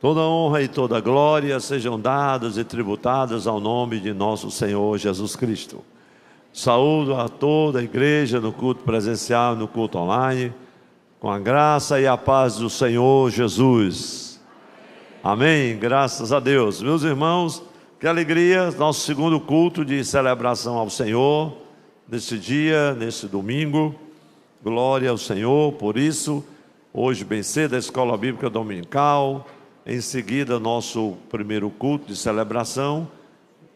Toda honra e toda glória sejam dadas e tributadas ao nome de nosso Senhor Jesus Cristo. Saúdo a toda a igreja no culto presencial, no culto online, com a graça e a paz do Senhor Jesus. Amém. Graças a Deus. Meus irmãos, que alegria, nosso segundo culto de celebração ao Senhor, nesse dia, nesse domingo. Glória ao Senhor. Por isso, hoje bem cedo, a Escola Bíblica Dominical. Em seguida, nosso primeiro culto de celebração,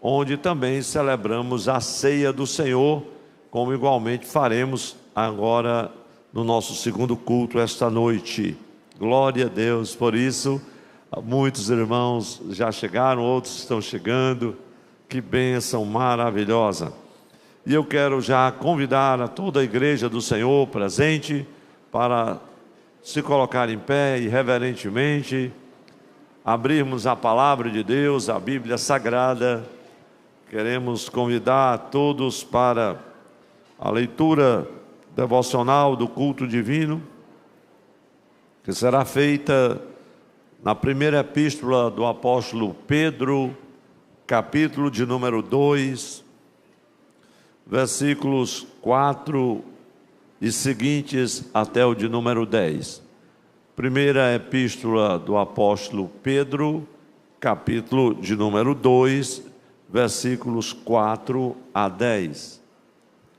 onde também celebramos a ceia do Senhor, como igualmente faremos agora no nosso segundo culto esta noite. Glória a Deus. Por isso, muitos irmãos já chegaram, outros estão chegando. Que bênção maravilhosa. E eu quero já convidar a toda a igreja do Senhor presente para se colocar em pé e reverentemente abrirmos a palavra de Deus, a Bíblia Sagrada. Queremos convidar a todos para a leitura devocional do culto divino, que será feita na primeira epístola do apóstolo Pedro, capítulo de número 2, versículos 4 e seguintes até o de número 10. Primeira epístola do apóstolo Pedro, capítulo de número 2, versículos 4 a 10.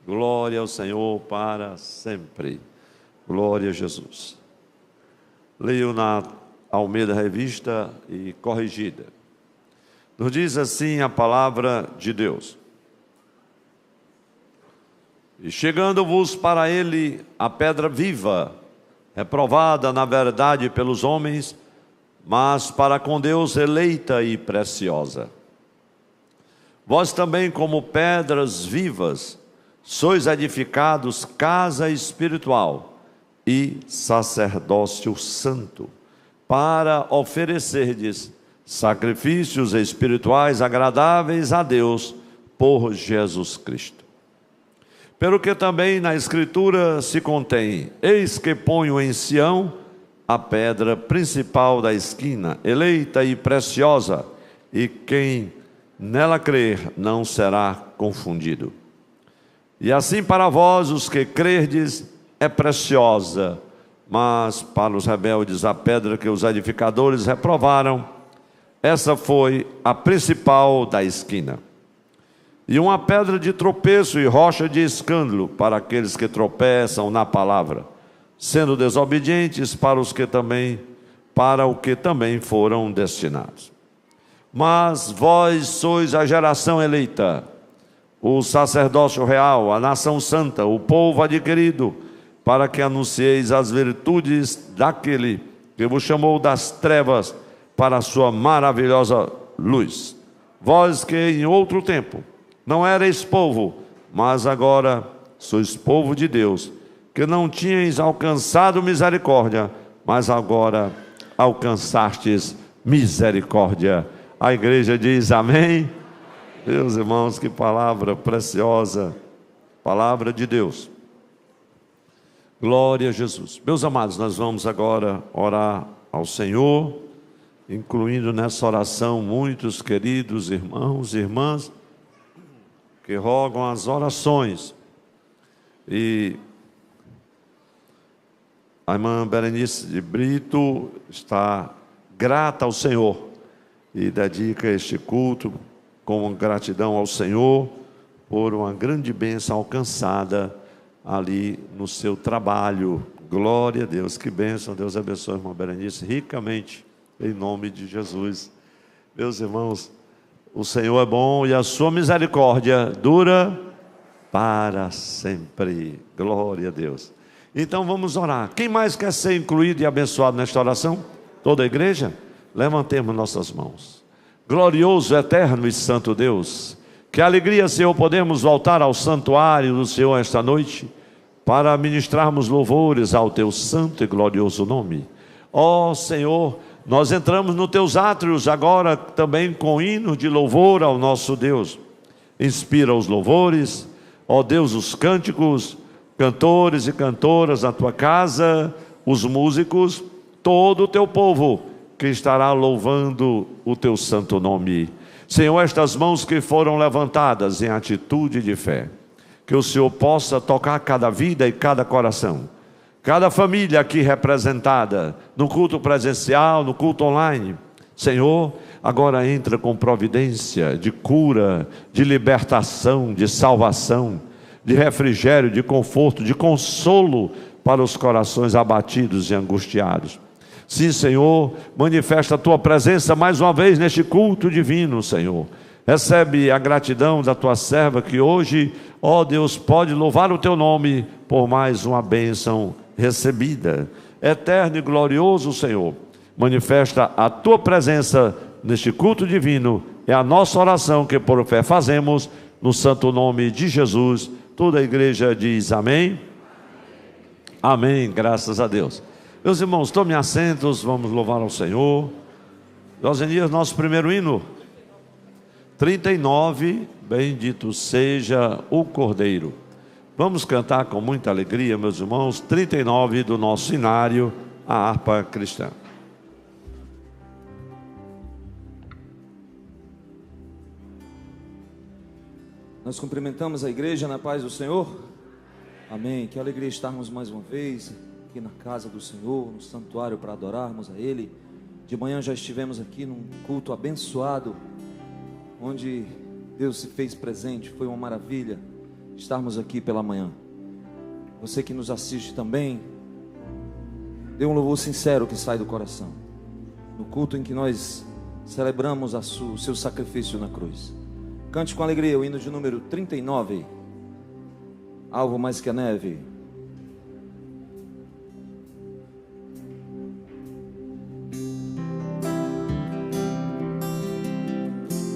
Glória ao Senhor para sempre. Glória a Jesus. Leio na Almeida Revista e Corrigida. Nos diz assim a palavra de Deus: E chegando-vos para ele a pedra viva, reprovada na verdade pelos homens, mas para com Deus eleita e preciosa. Vós também, como pedras vivas, sois edificados casa espiritual e sacerdócio santo, para oferecerdes sacrifícios espirituais agradáveis a Deus por Jesus Cristo. Pelo que também na Escritura se contém: eis que ponho em Sião a pedra principal da esquina, eleita e preciosa, e quem nela crer não será confundido. E assim para vós, os que crerdes, é preciosa, mas para os rebeldes a pedra que os edificadores reprovaram, essa foi a principal da esquina. E uma pedra de tropeço e rocha de escândalo para aqueles que tropeçam na palavra, sendo desobedientes para o que também foram destinados. Mas vós sois a geração eleita, o sacerdócio real, a nação santa, o povo adquirido, para que anuncieis as virtudes daquele que vos chamou das trevas para a sua maravilhosa luz. Vós que em outro tempo não erais povo, mas agora sois povo de Deus, que não tinhais alcançado misericórdia, mas agora alcançastes misericórdia. A igreja diz amém. Meus irmãos, que palavra preciosa, palavra de Deus. Glória a Jesus. Meus amados, nós vamos agora orar ao Senhor, incluindo nessa oração muitos queridos irmãos e irmãs que rogam as orações. E a irmã Berenice de Brito está grata ao Senhor e dedica este culto com gratidão ao Senhor por uma grande bênção alcançada ali no seu trabalho. Glória a Deus, que bênção. Deus abençoe a irmã Berenice ricamente, em nome de Jesus. Meus irmãos, o Senhor é bom e a sua misericórdia dura para sempre. Glória a Deus. Então vamos orar. Quem mais quer ser incluído e abençoado nesta oração? Toda a igreja? Levantemos nossas mãos. Glorioso, eterno e santo Deus, que alegria, Senhor, podemos voltar ao santuário do Senhor esta noite, para ministrarmos louvores ao teu santo e glorioso nome. Ó Senhor, nós entramos nos teus átrios agora também com hino de louvor ao nosso Deus. Inspira os louvores, ó Deus, os cânticos, cantores e cantoras na tua casa, os músicos, todo o teu povo, que estará louvando o teu santo nome. Senhor, estas mãos que foram levantadas em atitude de fé, que o Senhor possa tocar cada vida e cada coração, cada família aqui representada, no culto presencial, no culto online. Senhor, agora entra com providência de cura, de libertação, de salvação, de refrigério, de conforto, de consolo para os corações abatidos e angustiados. Sim, Senhor, manifesta a tua presença mais uma vez neste culto divino, Senhor. Recebe a gratidão da tua serva que hoje, ó Deus, pode louvar o teu nome por mais uma bênção recebida. Eterno e glorioso Senhor, manifesta a tua presença neste culto divino. É a nossa oração que por fé fazemos, no santo nome de Jesus. Toda a igreja diz amém. Amém, graças a Deus. Meus irmãos, tomem assentos, vamos louvar ao Senhor. Josenias, nosso primeiro hino. 39, bendito seja o Cordeiro. Vamos cantar com muita alegria, meus irmãos, 39 do nosso hinário, a harpa cristã. Nós cumprimentamos a igreja na paz do Senhor. Amém. Que alegria estarmos mais uma vez aqui na casa do Senhor, no santuário, para adorarmos a Ele. De manhã já estivemos aqui num culto abençoado, onde Deus se fez presente. Foi uma maravilha estarmos aqui pela manhã. Você que nos assiste também, dê um louvor sincero que sai do coração, no culto em que nós celebramos o seu sacrifício na cruz. Cante com alegria o hino de número 39, Alvo Mais Que a Neve.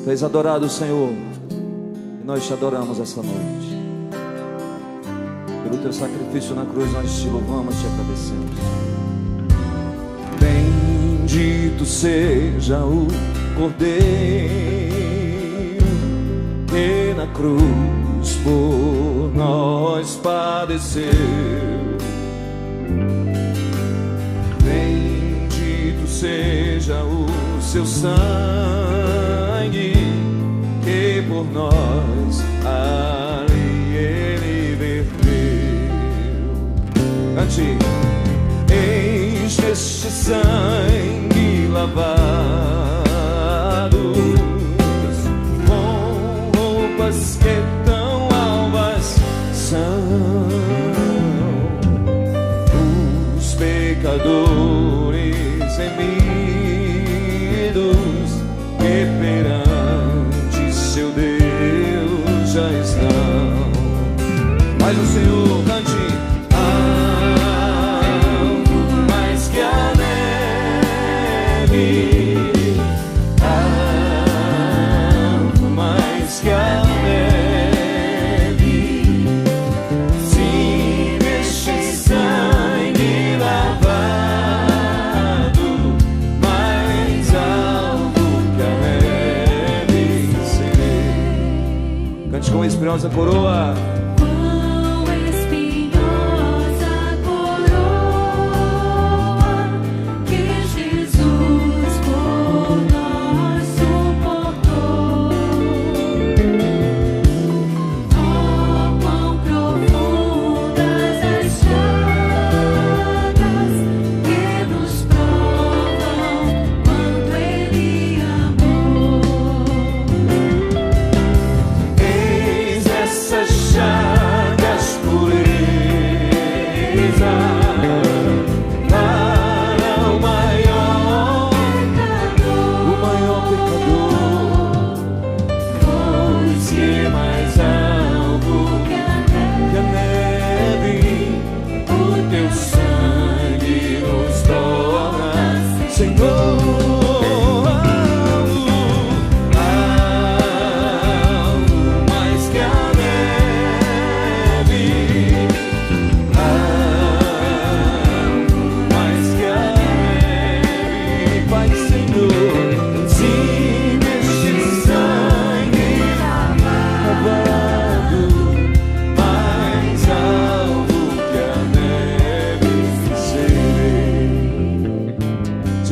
Tu és adorado, Senhor, e nós te adoramos essa noite. Pelo teu sacrifício na cruz nós te louvamos, te agradecemos. Bendito seja o Cordeiro que na cruz por nós padeceu. Bendito seja o seu sangue que por nós ali ele verteu. Cante. Eis este sangue lavado com roupas que tão alvas são. Os pecadores remidos que perante seu Deus já estão. Mas o Senhor cante. Alvo mais que a neve, alvo mais que a neve, sim, neste sangue lavado, mais alvo que a neve serei. Cante com a espinhosa coroa. Essa chave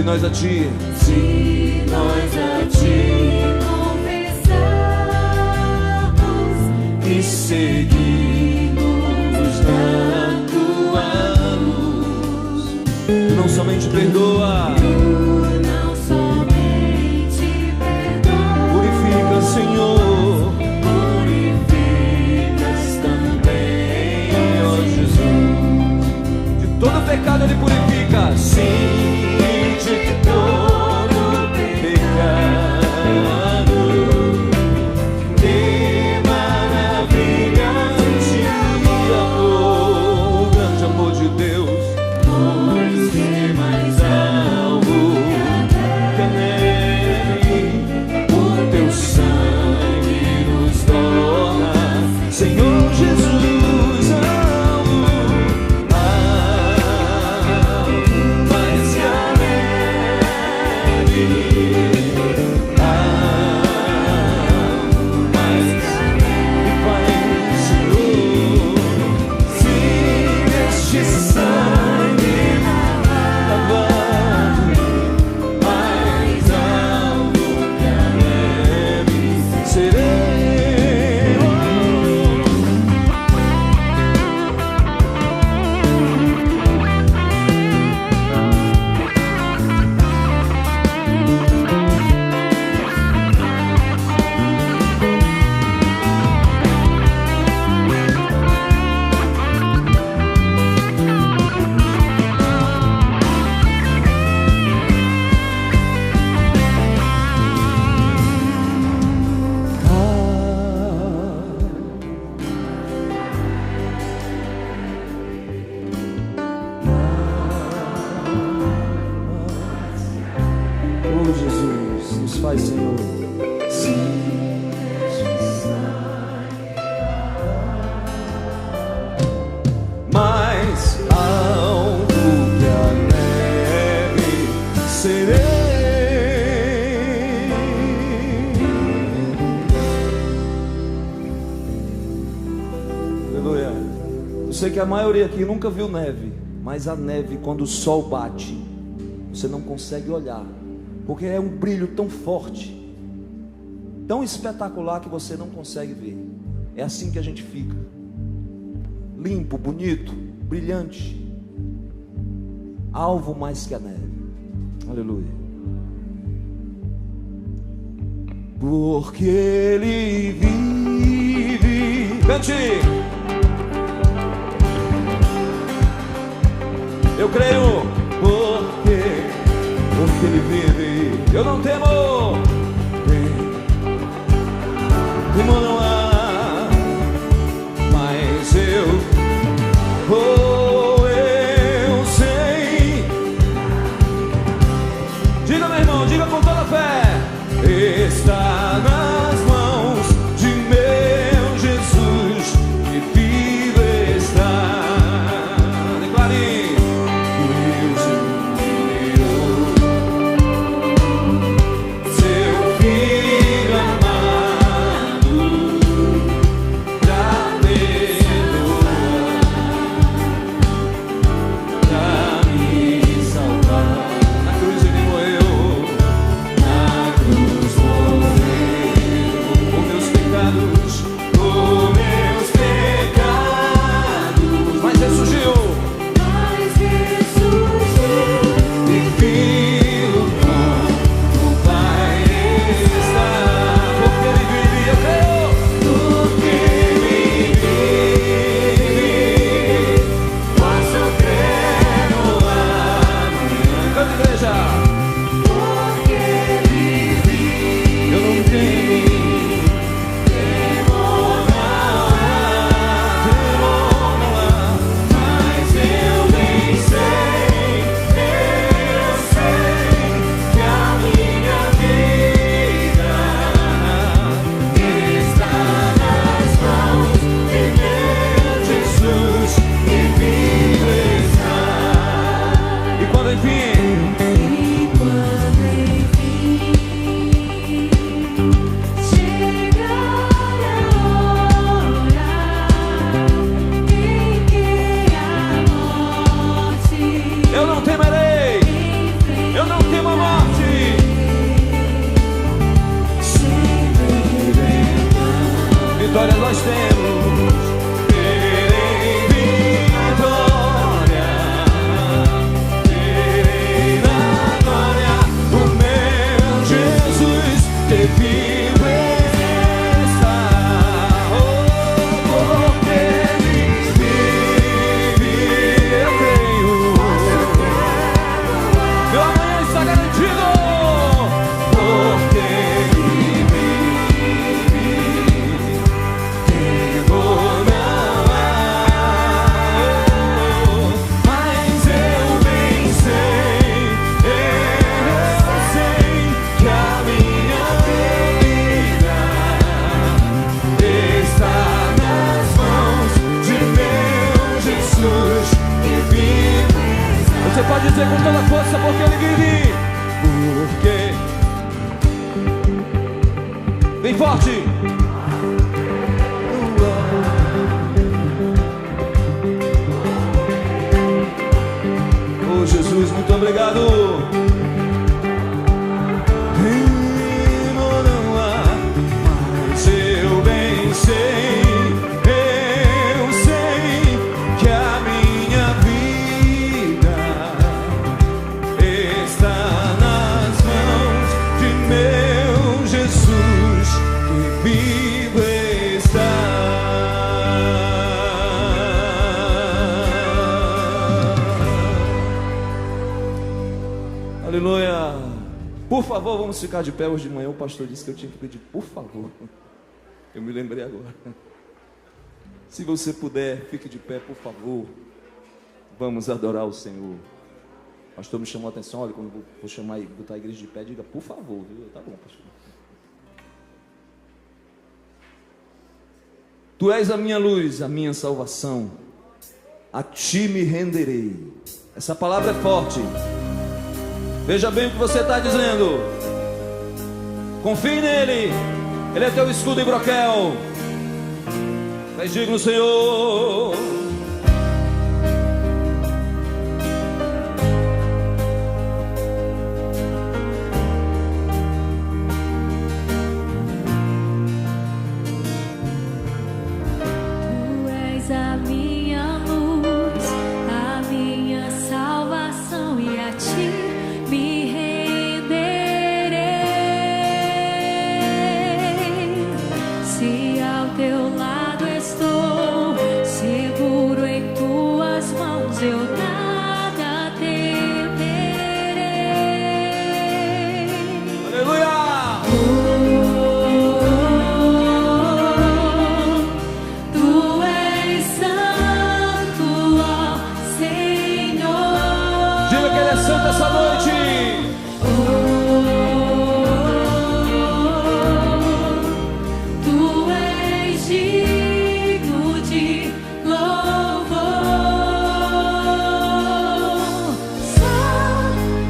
Se nós a ti confessarmos e seguimos na tua luz, tu não somente perdoa, purifica, Senhor, purificas também, ó Jesus. De todo pecado Ele purifica, sim. Sei que a maioria aqui nunca viu neve, mas a neve, quando o sol bate, você não consegue olhar, porque é um brilho tão forte, tão espetacular, que você não consegue ver. É assim que a gente fica, limpo, bonito, brilhante, alvo mais que a neve. Aleluia. Porque Ele vive. Cante. Eu creio, porque Ele vive. Eu não temo, temo não há, mas eu sei. Diga, meu irmão, diga com toda a fé. Está nas mãos de meu Jesus, que vivo está. Declare. Seu filho amado, Você pode dizer com toda a força, porque Ele vive. Porque bem forte. Oh Jesus, muito obrigado. Mas eu bem sei, eu sei que a minha vida está nas mãos de meu Jesus, que vivo está. Aleluia. Por favor, vamos ficar de pé. Hoje de manhã o pastor disse que eu tinha que pedir por favor. Eu me lembrei agora. Se você puder, fique de pé, por favor. Vamos adorar o Senhor. O pastor me chamou a atenção. Olha, quando eu vou chamar e botar a igreja de pé, diga por favor, viu? Tá bom, pastor. Tu és a minha luz, a minha salvação. A ti me renderei. Essa palavra é forte. Veja bem o que você está dizendo. Confie nele. Ele é teu escudo e broquel. És digno, Senhor. Tu és a minha luz, a minha salvação, e a ti me renderei. Se ao teu lado estou, seguro em tuas mãos, eu nada temerei. Aleluia! Tu és santo, ó Senhor. Diga que ele é santo essa noite. Tu és digno de louvor. Só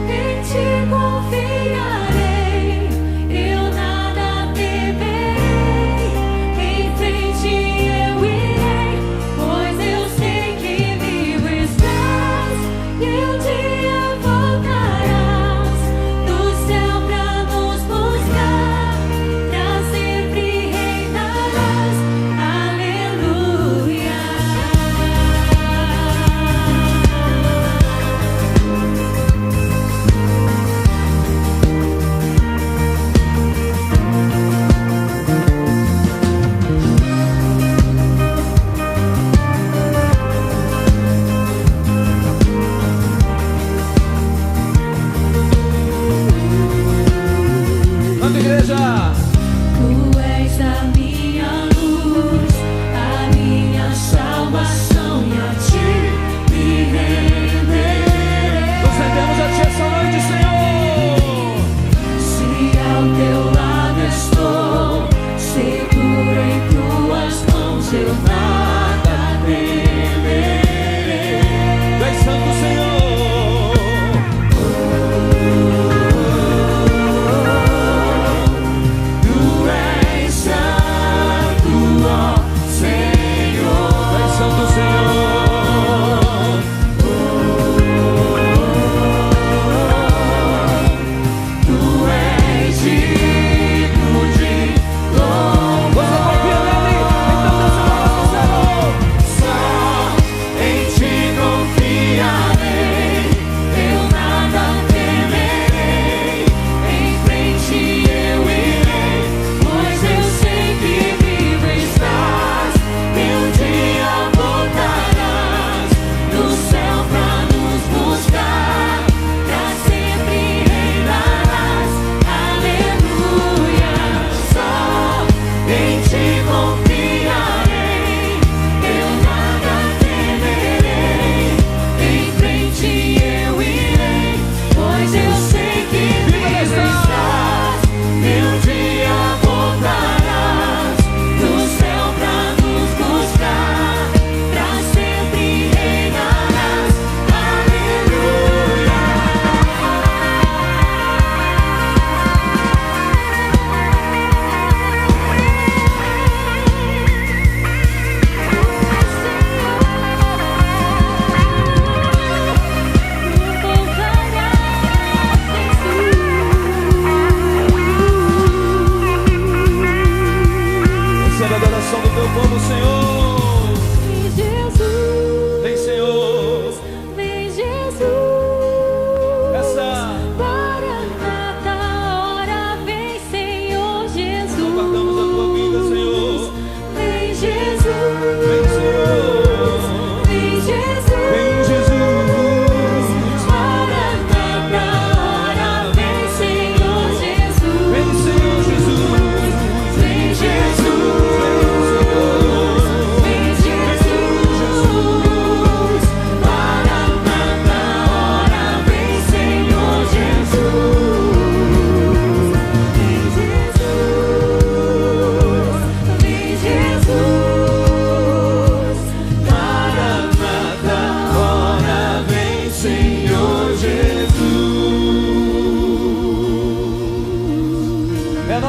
em ti confiarei, eu nada temerei. Em frente eu irei, pois eu sei que vivo estás, e um dia voltarás do céu pra nos buscar, pra sempre reinarás. Aleluia. Canta, igreja. Tu és a minha luz, a minha salvação, e a ti me renderei. Nos rendemos a ti essa noite, Senhor. Se ao teu lado estou, seguro em tuas mãos, eu nada temerei. Tu és santo, Senhor. Tu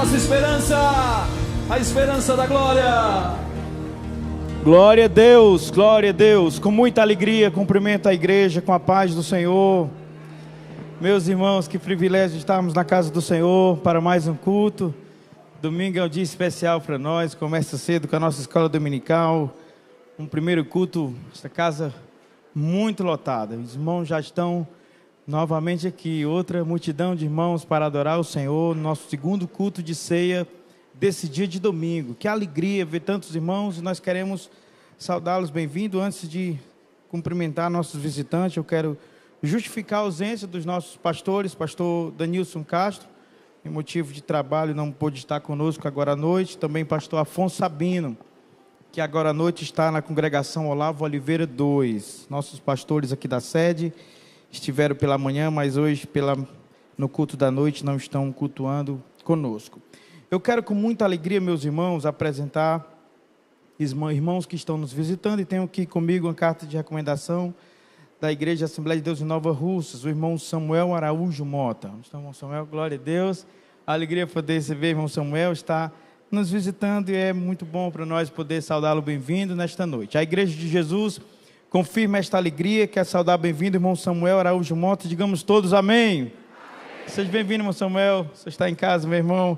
nossa esperança, a esperança da glória. Glória a Deus, glória a Deus. Com muita alegria cumprimento a igreja com a paz do Senhor. Meus irmãos, que privilégio estarmos na casa do Senhor para mais um culto. Domingo é um dia especial para nós, começa cedo com a nossa escola dominical. Um primeiro culto, esta casa muito lotada. Os irmãos já estão novamente aqui, outra multidão de irmãos para adorar o Senhor, nosso segundo culto de ceia desse dia de domingo. Que alegria ver tantos irmãos, e nós queremos saudá-los bem-vindos. Antes de cumprimentar nossos visitantes, eu quero justificar a ausência dos nossos pastores, pastor Danilson Castro, em motivo de trabalho não pôde estar conosco agora à noite, também pastor Afonso Sabino, que agora à noite está na congregação Olavo Oliveira 2, nossos pastores aqui da sede, estiveram pela manhã, mas hoje no culto da noite não estão cultuando conosco. Eu quero com muita alegria, meus irmãos, apresentar irmãos que estão nos visitando, e tenho aqui comigo uma carta de recomendação da Igreja Assembleia de Deus em Nova Russas, o irmão Samuel Araújo Mota. Então, irmão Samuel, glória a Deus, a alegria poder receber, irmão Samuel, está nos visitando, e é muito bom para nós poder saudá-lo bem-vindo nesta noite. A Igreja de Jesus confirma esta alegria, quer saudar bem-vindo, irmão Samuel Araújo Mota, digamos todos amém. Amém. Seja bem-vindo, irmão Samuel, você está em casa, meu irmão.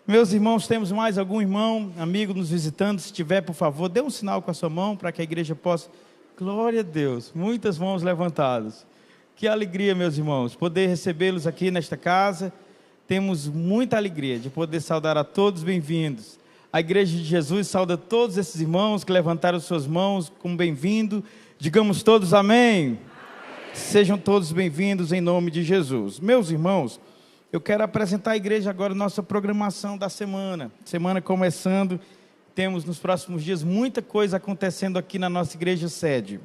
Meus irmãos, temos mais algum irmão, amigo nos visitando? Se tiver, por favor, dê um sinal com a sua mão, para que a igreja possa... Glória a Deus, muitas mãos levantadas. Que alegria, meus irmãos, poder recebê-los aqui nesta casa. Temos muita alegria de poder saudar a todos bem-vindos. A Igreja de Jesus sauda todos esses irmãos que levantaram suas mãos como bem-vindo. Digamos todos amém. Amém. Sejam todos bem-vindos em nome de Jesus. Meus irmãos, eu quero apresentar à igreja agora nossa programação da semana. Semana começando, temos nos próximos dias muita coisa acontecendo aqui na nossa igreja sede.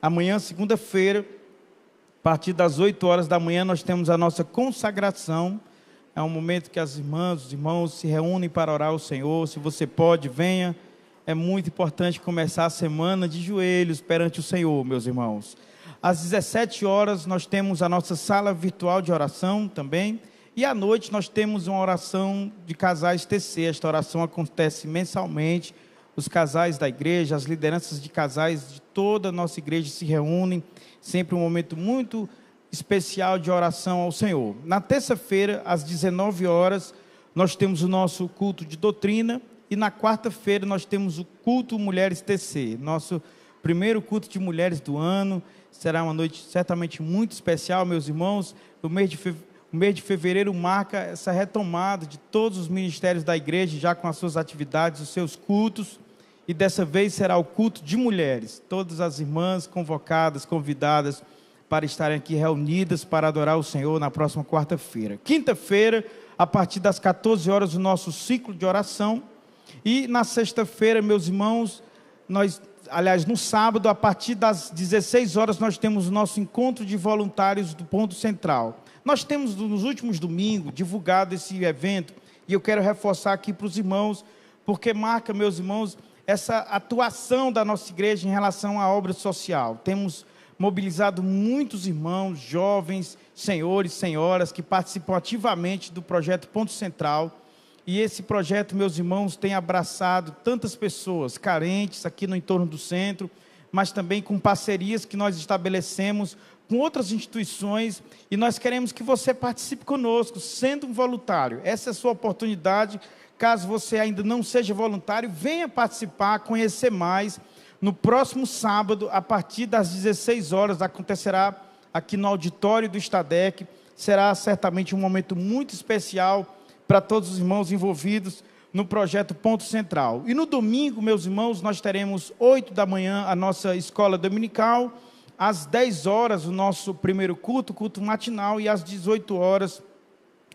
Amanhã, segunda-feira, a partir das 8 horas da manhã, nós temos a nossa consagração. É um momento que as irmãs, os irmãos se reúnem para orar ao Senhor. Se você pode, venha. É muito importante começar a semana de joelhos perante o Senhor, meus irmãos. Às 17 horas nós temos a nossa sala virtual de oração também. E à noite nós temos uma oração de casais TC. Esta oração acontece mensalmente. Os casais da igreja, as lideranças de casais de toda a nossa igreja se reúnem. Sempre um momento muito especial de oração ao Senhor. Na terça-feira, às 19 horas, nós temos o nosso culto de doutrina. E na quarta-feira nós temos o culto Mulheres TC, nosso primeiro culto de mulheres do ano. Será uma noite certamente muito especial, meus irmãos. O mês de fevereiro marca essa retomada de todos os ministérios da igreja, já com as suas atividades, os seus cultos. E dessa vez será o culto de mulheres. Todas as irmãs convocadas, convidadas para estarem aqui reunidas para adorar o Senhor na próxima quarta-feira. Quinta-feira, a partir das 14 horas, o nosso ciclo de oração. E na sexta-feira, meus irmãos, no sábado, a partir das 16 horas, nós temos o nosso encontro de voluntários do Ponto Central. Nós temos, nos últimos domingos, divulgado esse evento, e eu quero reforçar aqui para os irmãos, porque marca, meus irmãos, essa atuação da nossa igreja em relação à obra social. Temos mobilizado muitos irmãos, jovens, senhores, senhoras, que participam ativamente do projeto Ponto Central. E esse projeto, meus irmãos, tem abraçado tantas pessoas carentes aqui no entorno do centro, mas também com parcerias que nós estabelecemos com outras instituições, e nós queremos que você participe conosco, sendo um voluntário. Essa é a sua oportunidade. Caso você ainda não seja voluntário, venha participar, conhecer mais. No próximo sábado, a partir das 16 horas, acontecerá aqui no auditório do Estadec. Será certamente um momento muito especial para todos os irmãos envolvidos no projeto Ponto Central. E no domingo, meus irmãos, nós teremos 8 da manhã a nossa escola dominical, às 10 horas o nosso primeiro culto, culto matinal, e às 18 horas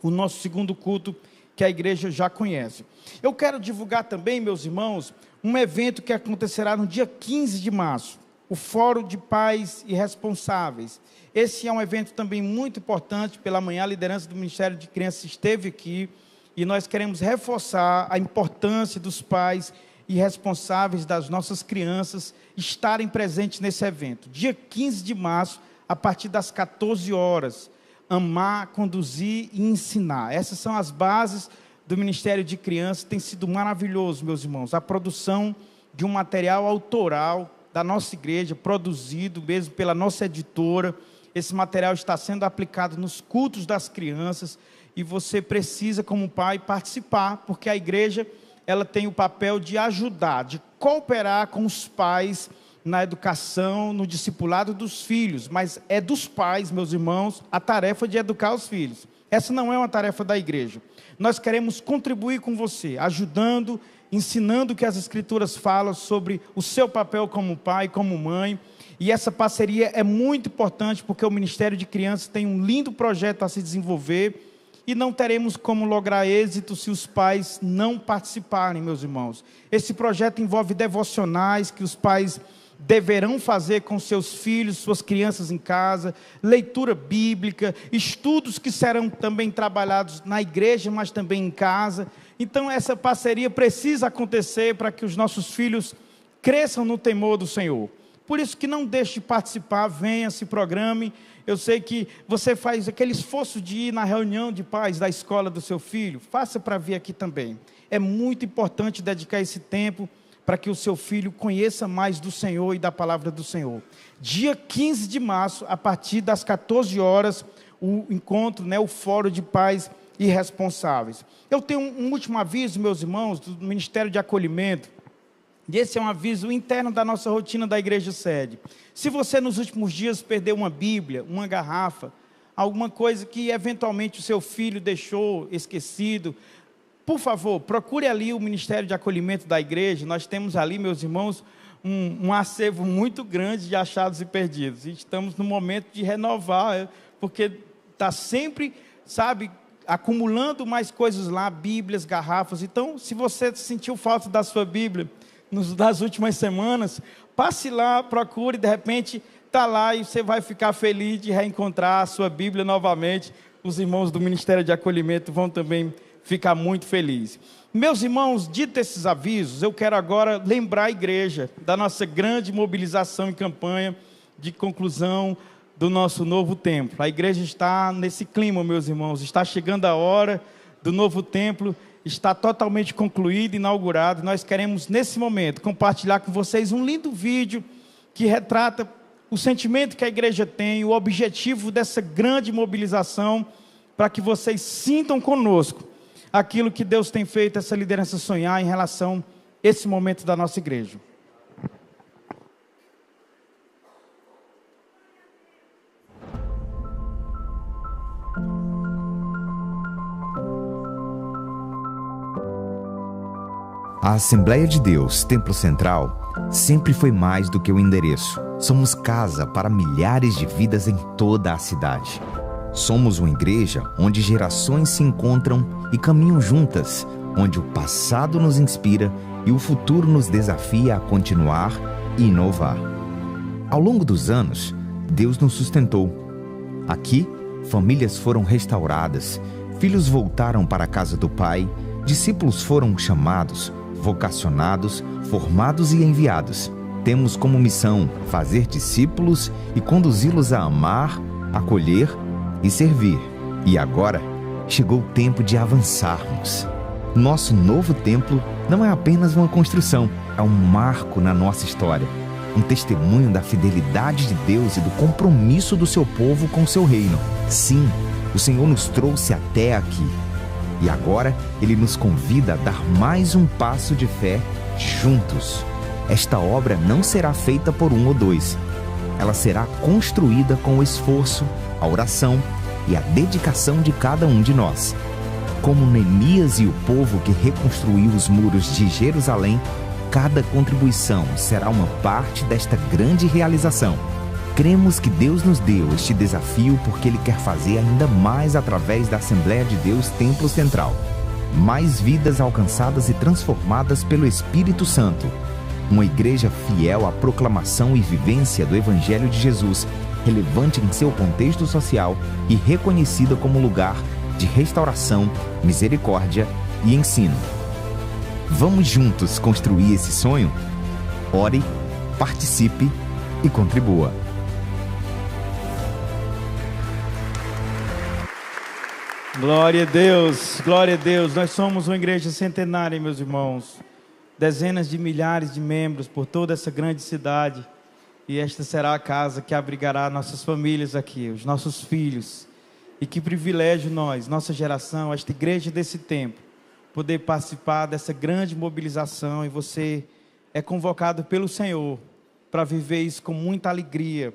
o nosso segundo culto, que a igreja já conhece. Eu quero divulgar também, meus irmãos, um evento que acontecerá no dia 15 de março, o Fórum de Pais e Responsáveis. Esse é um evento também muito importante. Pela manhã, a liderança do Ministério de Crianças esteve aqui, e nós queremos reforçar a importância dos pais e responsáveis das nossas crianças estarem presentes nesse evento. Dia 15 de março, a partir das 14 horas, amar, conduzir e ensinar. Essas são as bases do Ministério de Crianças tem sido maravilhoso, meus irmãos. A produção de um material autoral da nossa igreja, produzido mesmo pela nossa editora. Esse material está sendo aplicado nos cultos das crianças e você precisa, como pai, participar, porque a igreja, ela tem o papel de ajudar, de cooperar com os pais na educação, no discipulado dos filhos, mas é dos pais, meus irmãos, a tarefa de educar os filhos. Essa não é uma tarefa da igreja. Nós queremos contribuir com você, ajudando, ensinando o que as Escrituras falam sobre o seu papel como pai, como mãe. E essa parceria é muito importante, porque o Ministério de Crianças tem um lindo projeto a se desenvolver, e não teremos como lograr êxito se os pais não participarem, meus irmãos. Esse projeto envolve devocionais que os pais deverão fazer com seus filhos, suas crianças em casa, leitura bíblica, estudos que serão também trabalhados na igreja, mas também em casa. Então essa parceria precisa acontecer para que os nossos filhos cresçam no temor do Senhor. Por isso que não deixe de participar, venha, se programe. Eu sei que você faz aquele esforço de ir na reunião de pais da escola do seu filho, faça para vir aqui também. É muito importante dedicar esse tempo para que o seu filho conheça mais do Senhor e da palavra do Senhor. Dia 15 de março, a partir das 14 horas, o encontro, o fórum de pais e responsáveis. Eu tenho um último aviso, meus irmãos, do Ministério de Acolhimento. E esse é um aviso interno da nossa rotina da igreja sede. Se você nos últimos dias perdeu uma Bíblia, uma garrafa, alguma coisa que eventualmente o seu filho deixou esquecido, por favor, procure ali o Ministério de Acolhimento da igreja. Nós temos ali, meus irmãos, um acervo muito grande de achados e perdidos. E estamos no momento de renovar, porque está sempre, acumulando mais coisas lá, Bíblias, garrafas. Então, se você sentiu falta da sua Bíblia das últimas semanas, passe lá, procure, de repente está lá e você vai ficar feliz de reencontrar a sua Bíblia novamente. Os irmãos do Ministério de Acolhimento vão também ficar muito felizes. Meus irmãos, dito esses avisos, eu quero agora lembrar a igreja da nossa grande mobilização e campanha de conclusão do nosso novo templo. A igreja está nesse clima, meus irmãos, está chegando a hora do novo templo, está totalmente concluído, inaugurado. Nós queremos, nesse momento, compartilhar com vocês um lindo vídeo que retrata o sentimento que a igreja tem, o objetivo dessa grande mobilização, para que vocês sintam conosco aquilo que Deus tem feito essa liderança sonhar em relação a esse momento da nossa igreja. A Assembleia de Deus, Templo Central, sempre foi mais do que um endereço. Somos casa para milhares de vidas em toda a cidade. Somos uma igreja onde gerações se encontram e caminham juntas, onde o passado nos inspira e o futuro nos desafia a continuar e inovar. Ao longo dos anos, Deus nos sustentou. Aqui, famílias foram restauradas, filhos voltaram para a casa do Pai, discípulos foram chamados, vocacionados, formados e enviados. Temos como missão fazer discípulos e conduzi-los a amar, acolher e servir. E agora, chegou o tempo de avançarmos. Nosso novo templo não é apenas uma construção, é um marco na nossa história. Um testemunho da fidelidade de Deus e do compromisso do seu povo com o seu reino. Sim, o Senhor nos trouxe até aqui. E agora, Ele nos convida a dar mais um passo de fé juntos. Esta obra não será feita por um ou dois. Ela será construída com o esforço, a oração e a dedicação de cada um de nós. Como Neemias e o povo que reconstruiu os muros de Jerusalém, cada contribuição será uma parte desta grande realização. Cremos que Deus nos deu este desafio porque Ele quer fazer ainda mais através da Assembleia de Deus Templo Central. Mais vidas alcançadas e transformadas pelo Espírito Santo. Uma igreja fiel à proclamação e vivência do Evangelho de Jesus, relevante em seu contexto social e reconhecida como lugar de restauração, misericórdia e ensino. Vamos juntos construir esse sonho? Ore, participe e contribua. Glória a Deus, glória a Deus. Nós somos uma igreja centenária, meus irmãos. Dezenas de milhares de membros por toda essa grande cidade. E esta será a casa que abrigará nossas famílias aqui, os nossos filhos. E que privilégio nós, nossa geração, esta igreja desse tempo, poder participar dessa grande mobilização. E você é convocado pelo Senhor para viver isso com muita alegria.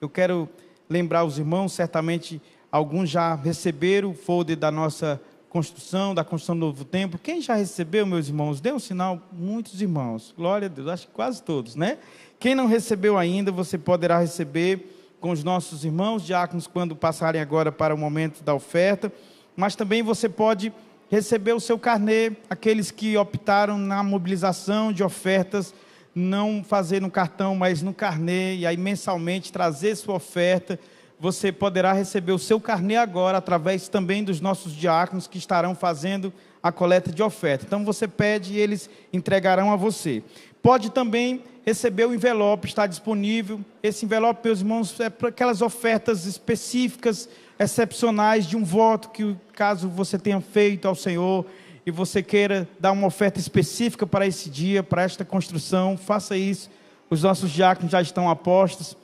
Eu quero lembrar os irmãos, certamente alguns já receberam o folder da nossa construção, da construção do novo templo. Quem já recebeu, meus irmãos? Dê um sinal. Muitos irmãos, glória a Deus, acho que quase todos, né? Quem não recebeu ainda, você poderá receber com os nossos irmãos diáconos quando passarem agora para o momento da oferta. Mas também você pode receber o seu carnê, aqueles que optaram na mobilização de ofertas, não fazer no cartão, mas no carnê, e aí mensalmente trazer sua oferta. Você poderá receber o seu carnê agora, através também dos nossos diáconos que estarão fazendo a coleta de oferta. Então você pede e eles entregarão a você. Pode também receber o envelope, está disponível. Esse envelope, meus irmãos, é para aquelas ofertas específicas, excepcionais, de um voto que, caso você tenha feito ao Senhor e você queira dar uma oferta específica para esse dia, para esta construção, faça isso. Os nossos diáconos já estão a postos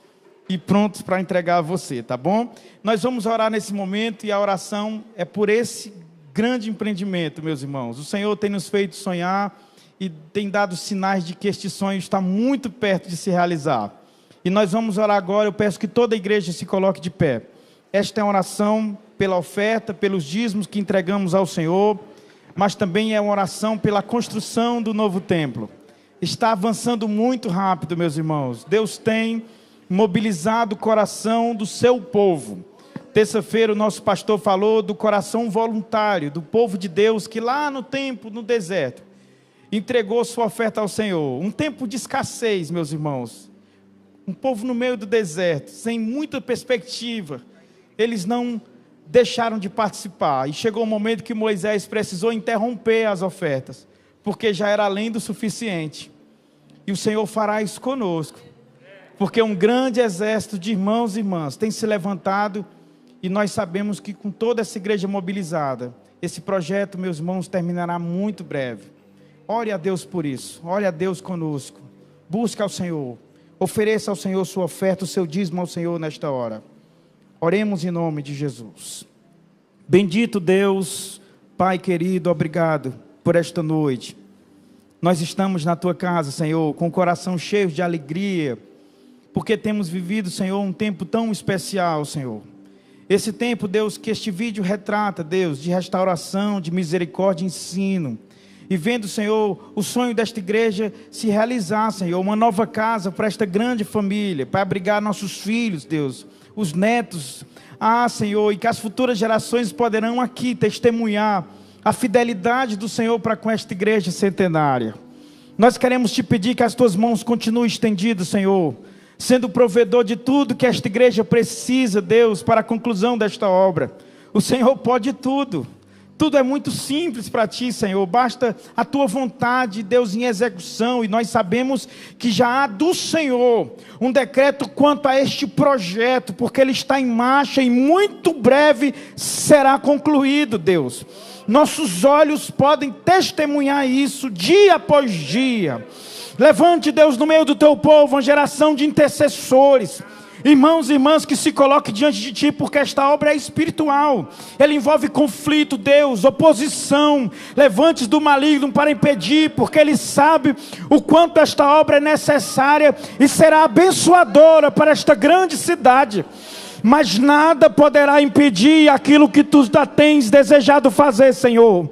e prontos para entregar a você, tá bom? Nós vamos orar nesse momento, e a oração é por esse grande empreendimento, meus irmãos. O Senhor tem nos feito sonhar e tem dado sinais de que este sonho está muito perto de se realizar. E nós vamos orar agora. Eu peço que toda a igreja se coloque de pé. Esta é uma oração pela oferta, pelos dízimos que entregamos ao Senhor, mas também é uma oração pela construção do novo templo. Está avançando muito rápido, meus irmãos. Deus tem mobilizado o coração do seu povo. Terça-feira o nosso pastor falou do coração voluntário, do povo de Deus que lá no tempo, no deserto, entregou sua oferta ao Senhor. Um tempo de escassez, meus irmãos. Um povo no meio do deserto, sem muita perspectiva. Eles não deixaram de participar. E chegou o momento que Moisés precisou interromper as ofertas, porque já era além do suficiente. E o Senhor fará isso conosco, porque um grande exército de irmãos e irmãs tem se levantado, e nós sabemos que com toda essa igreja mobilizada, esse projeto, meus irmãos, terminará muito breve. Ore a Deus por isso, ore a Deus conosco, busque ao Senhor, ofereça ao Senhor sua oferta, o seu dízimo ao Senhor nesta hora. Oremos em nome de Jesus. Bendito Deus, Pai querido, obrigado por esta noite. Nós estamos na Tua casa, Senhor, com o coração cheio de alegria, porque temos vivido, Senhor, um tempo tão especial, Senhor. Esse tempo, Deus, que este vídeo retrata, Deus, de restauração, de misericórdia e ensino. E vendo, Senhor, o sonho desta igreja se realizar, Senhor, uma nova casa para esta grande família, para abrigar nossos filhos, Deus, os netos. Senhor, e que as futuras gerações poderão aqui testemunhar a fidelidade do Senhor para com esta igreja centenária. Nós queremos te pedir que as tuas mãos continuem estendidas, Senhor, sendo o provedor de tudo que esta igreja precisa, Deus, para a conclusão desta obra. O Senhor pode tudo. Tudo é muito simples para ti, Senhor. Basta a tua vontade, Deus, em execução. E nós sabemos que já há do Senhor um decreto quanto a este projeto, porque ele está em marcha e muito breve será concluído, Deus. Nossos olhos podem testemunhar isso dia após dia. Levante, Deus, no meio do teu povo uma geração de intercessores, irmãos e irmãs que se coloquem diante de ti, porque esta obra é espiritual. Ela envolve conflito, Deus, oposição, levantes do maligno para impedir, porque ele sabe o quanto esta obra é necessária e será abençoadora para esta grande cidade. Mas nada poderá impedir aquilo que tu já tens desejado fazer, Senhor.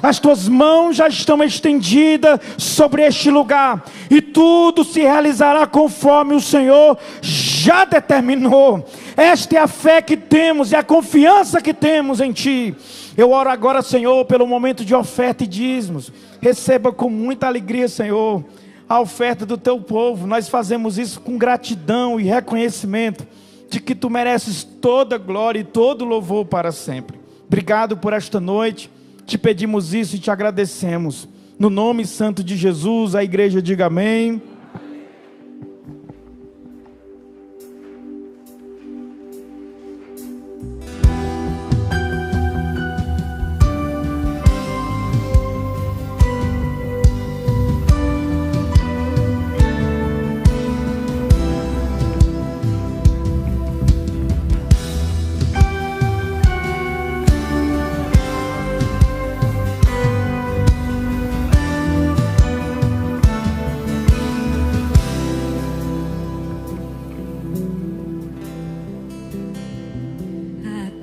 As tuas mãos já estão estendidas sobre este lugar, e tudo se realizará conforme o Senhor já determinou. Esta é a fé que temos e a confiança que temos em ti. Eu oro agora, Senhor, pelo momento de oferta e dízimos. Receba com muita alegria, Senhor, a oferta do teu povo. Nós fazemos isso com gratidão e reconhecimento de que tu mereces toda glória e todo louvor para sempre. Obrigado por esta noite. Te pedimos isso e te agradecemos. No nome santo de Jesus, a igreja diga amém.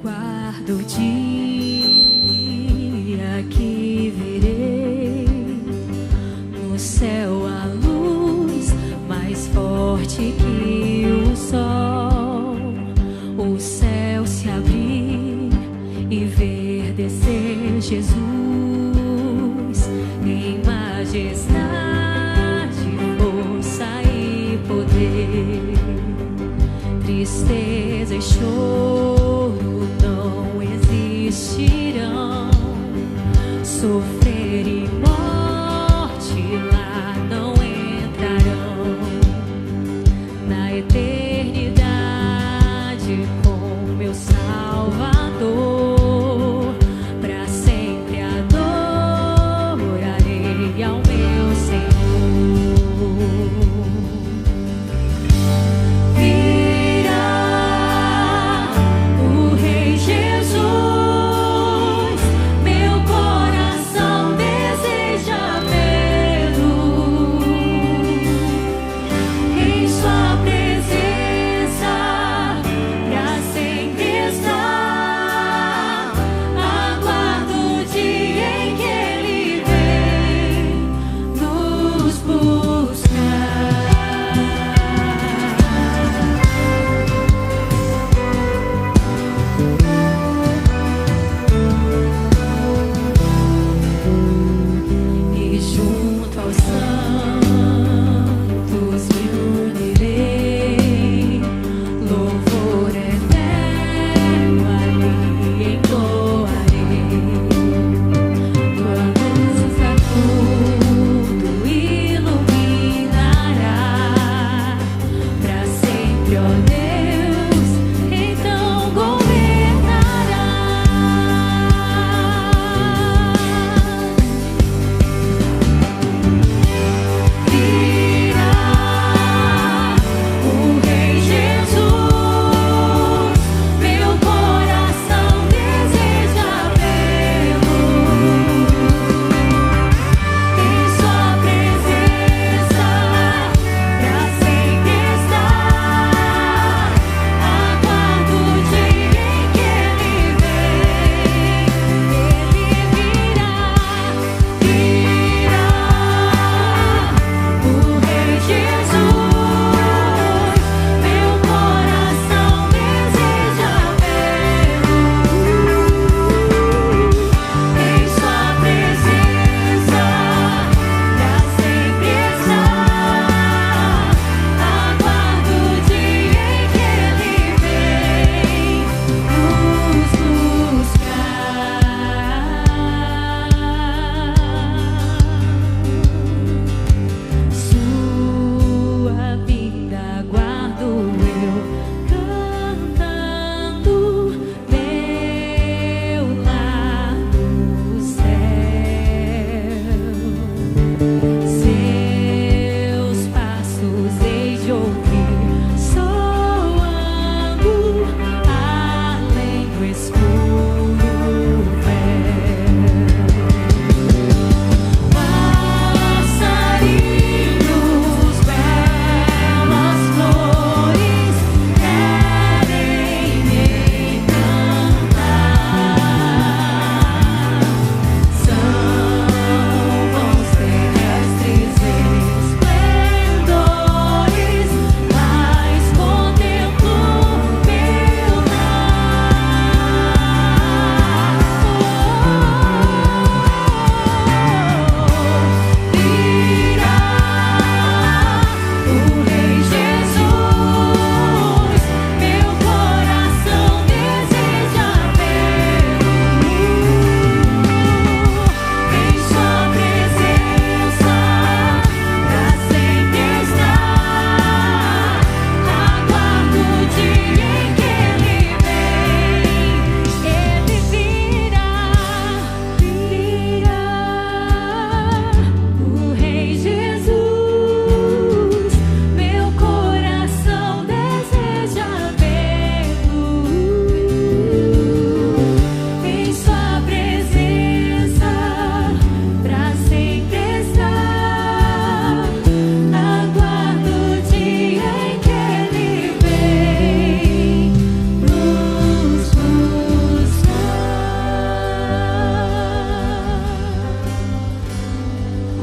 Guardo o dia que verei no céu a luz mais forte que o sol, o céu se abrir e ver descer Jesus em majestade, força e poder. Tristeza e choro não existirão, sofrer e morte lá não entrarão. Na eternidade com meu Salvador, pra sempre adorarei ao meu Senhor. Virá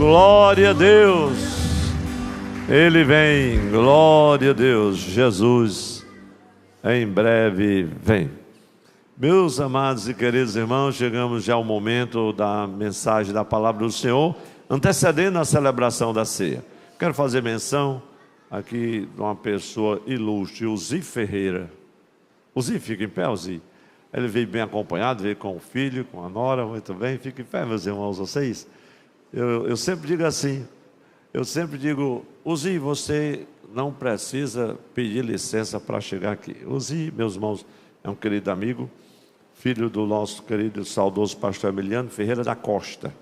Glória a Deus. Ele vem, glória a Deus. Jesus em breve vem. Meus amados e queridos irmãos, chegamos já ao momento da mensagem da palavra do Senhor, antecedendo a celebração da ceia. Quero fazer menção aqui de uma pessoa ilustre, o Zi Ferreira. O Zi, fica em pé, o Zi. Ele veio bem acompanhado, veio com o filho, com a nora, muito bem. Fica em pé, meus irmãos, vocês. Eu sempre digo assim, o Zi, você não precisa pedir licença para chegar aqui. O Zi, meus irmãos, é um querido amigo, filho do nosso querido saudoso pastor Emiliano Ferreira da Costa.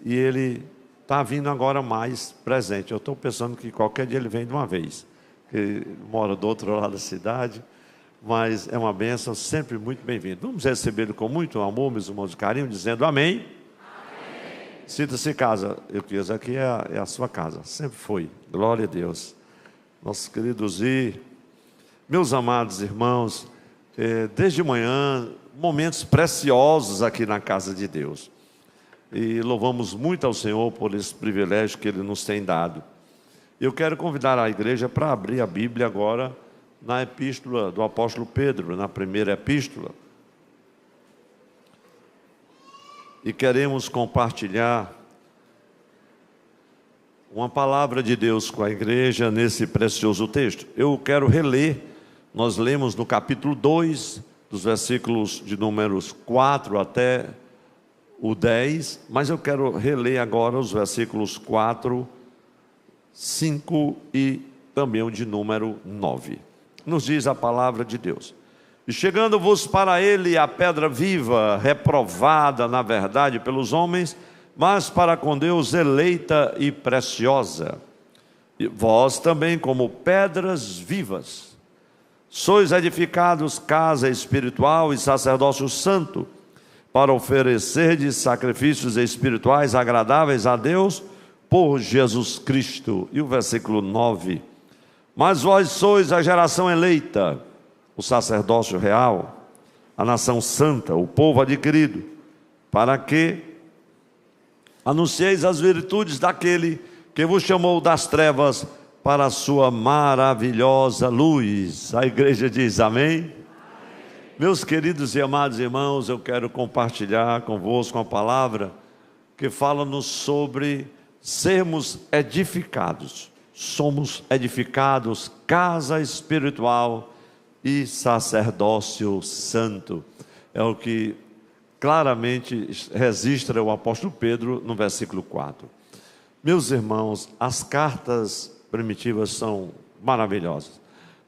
E ele está vindo agora mais presente. Eu estou pensando que qualquer dia ele vem de uma vez, que ele mora do outro lado da cidade, mas é uma bênção, sempre muito bem-vindo. Vamos recebê-lo com muito amor, meus irmãos, de carinho, dizendo amém. Sinta-se em casa. Eu quis aqui é a sua casa, sempre foi. Glória a Deus. Nossos queridos e meus amados irmãos, desde manhã, momentos preciosos aqui na casa de Deus. E louvamos muito ao Senhor por esse privilégio que Ele nos tem dado. Eu quero convidar a igreja para abrir a Bíblia agora na epístola do apóstolo Pedro, na primeira epístola. E queremos compartilhar uma palavra de Deus com a igreja nesse precioso texto. Eu quero reler, nós lemos no capítulo 2, dos versículos de números 4 até o 10, mas eu quero reler agora os versículos 4, 5 e também o de número 9. Nos diz a palavra de Deus: e chegando-vos para ele a pedra viva, reprovada na verdade pelos homens, mas para com Deus eleita e preciosa. E vós também, como pedras vivas, sois edificados casa espiritual e sacerdócio santo, para oferecerdes sacrifícios espirituais agradáveis a Deus por Jesus Cristo. E o versículo 9: mas vós sois a geração eleita, o sacerdócio real, a nação santa, o povo adquirido, para que anuncieis as virtudes daquele que vos chamou das trevas para a sua maravilhosa luz. A igreja diz amém. Meus queridos e amados irmãos, eu quero compartilhar convosco uma palavra que fala-nos sobre sermos edificados. Somos edificados casa espiritual e sacerdócio santo. É o que claramente registra o apóstolo Pedro no versículo 4. Meus irmãos, as cartas primitivas são maravilhosas.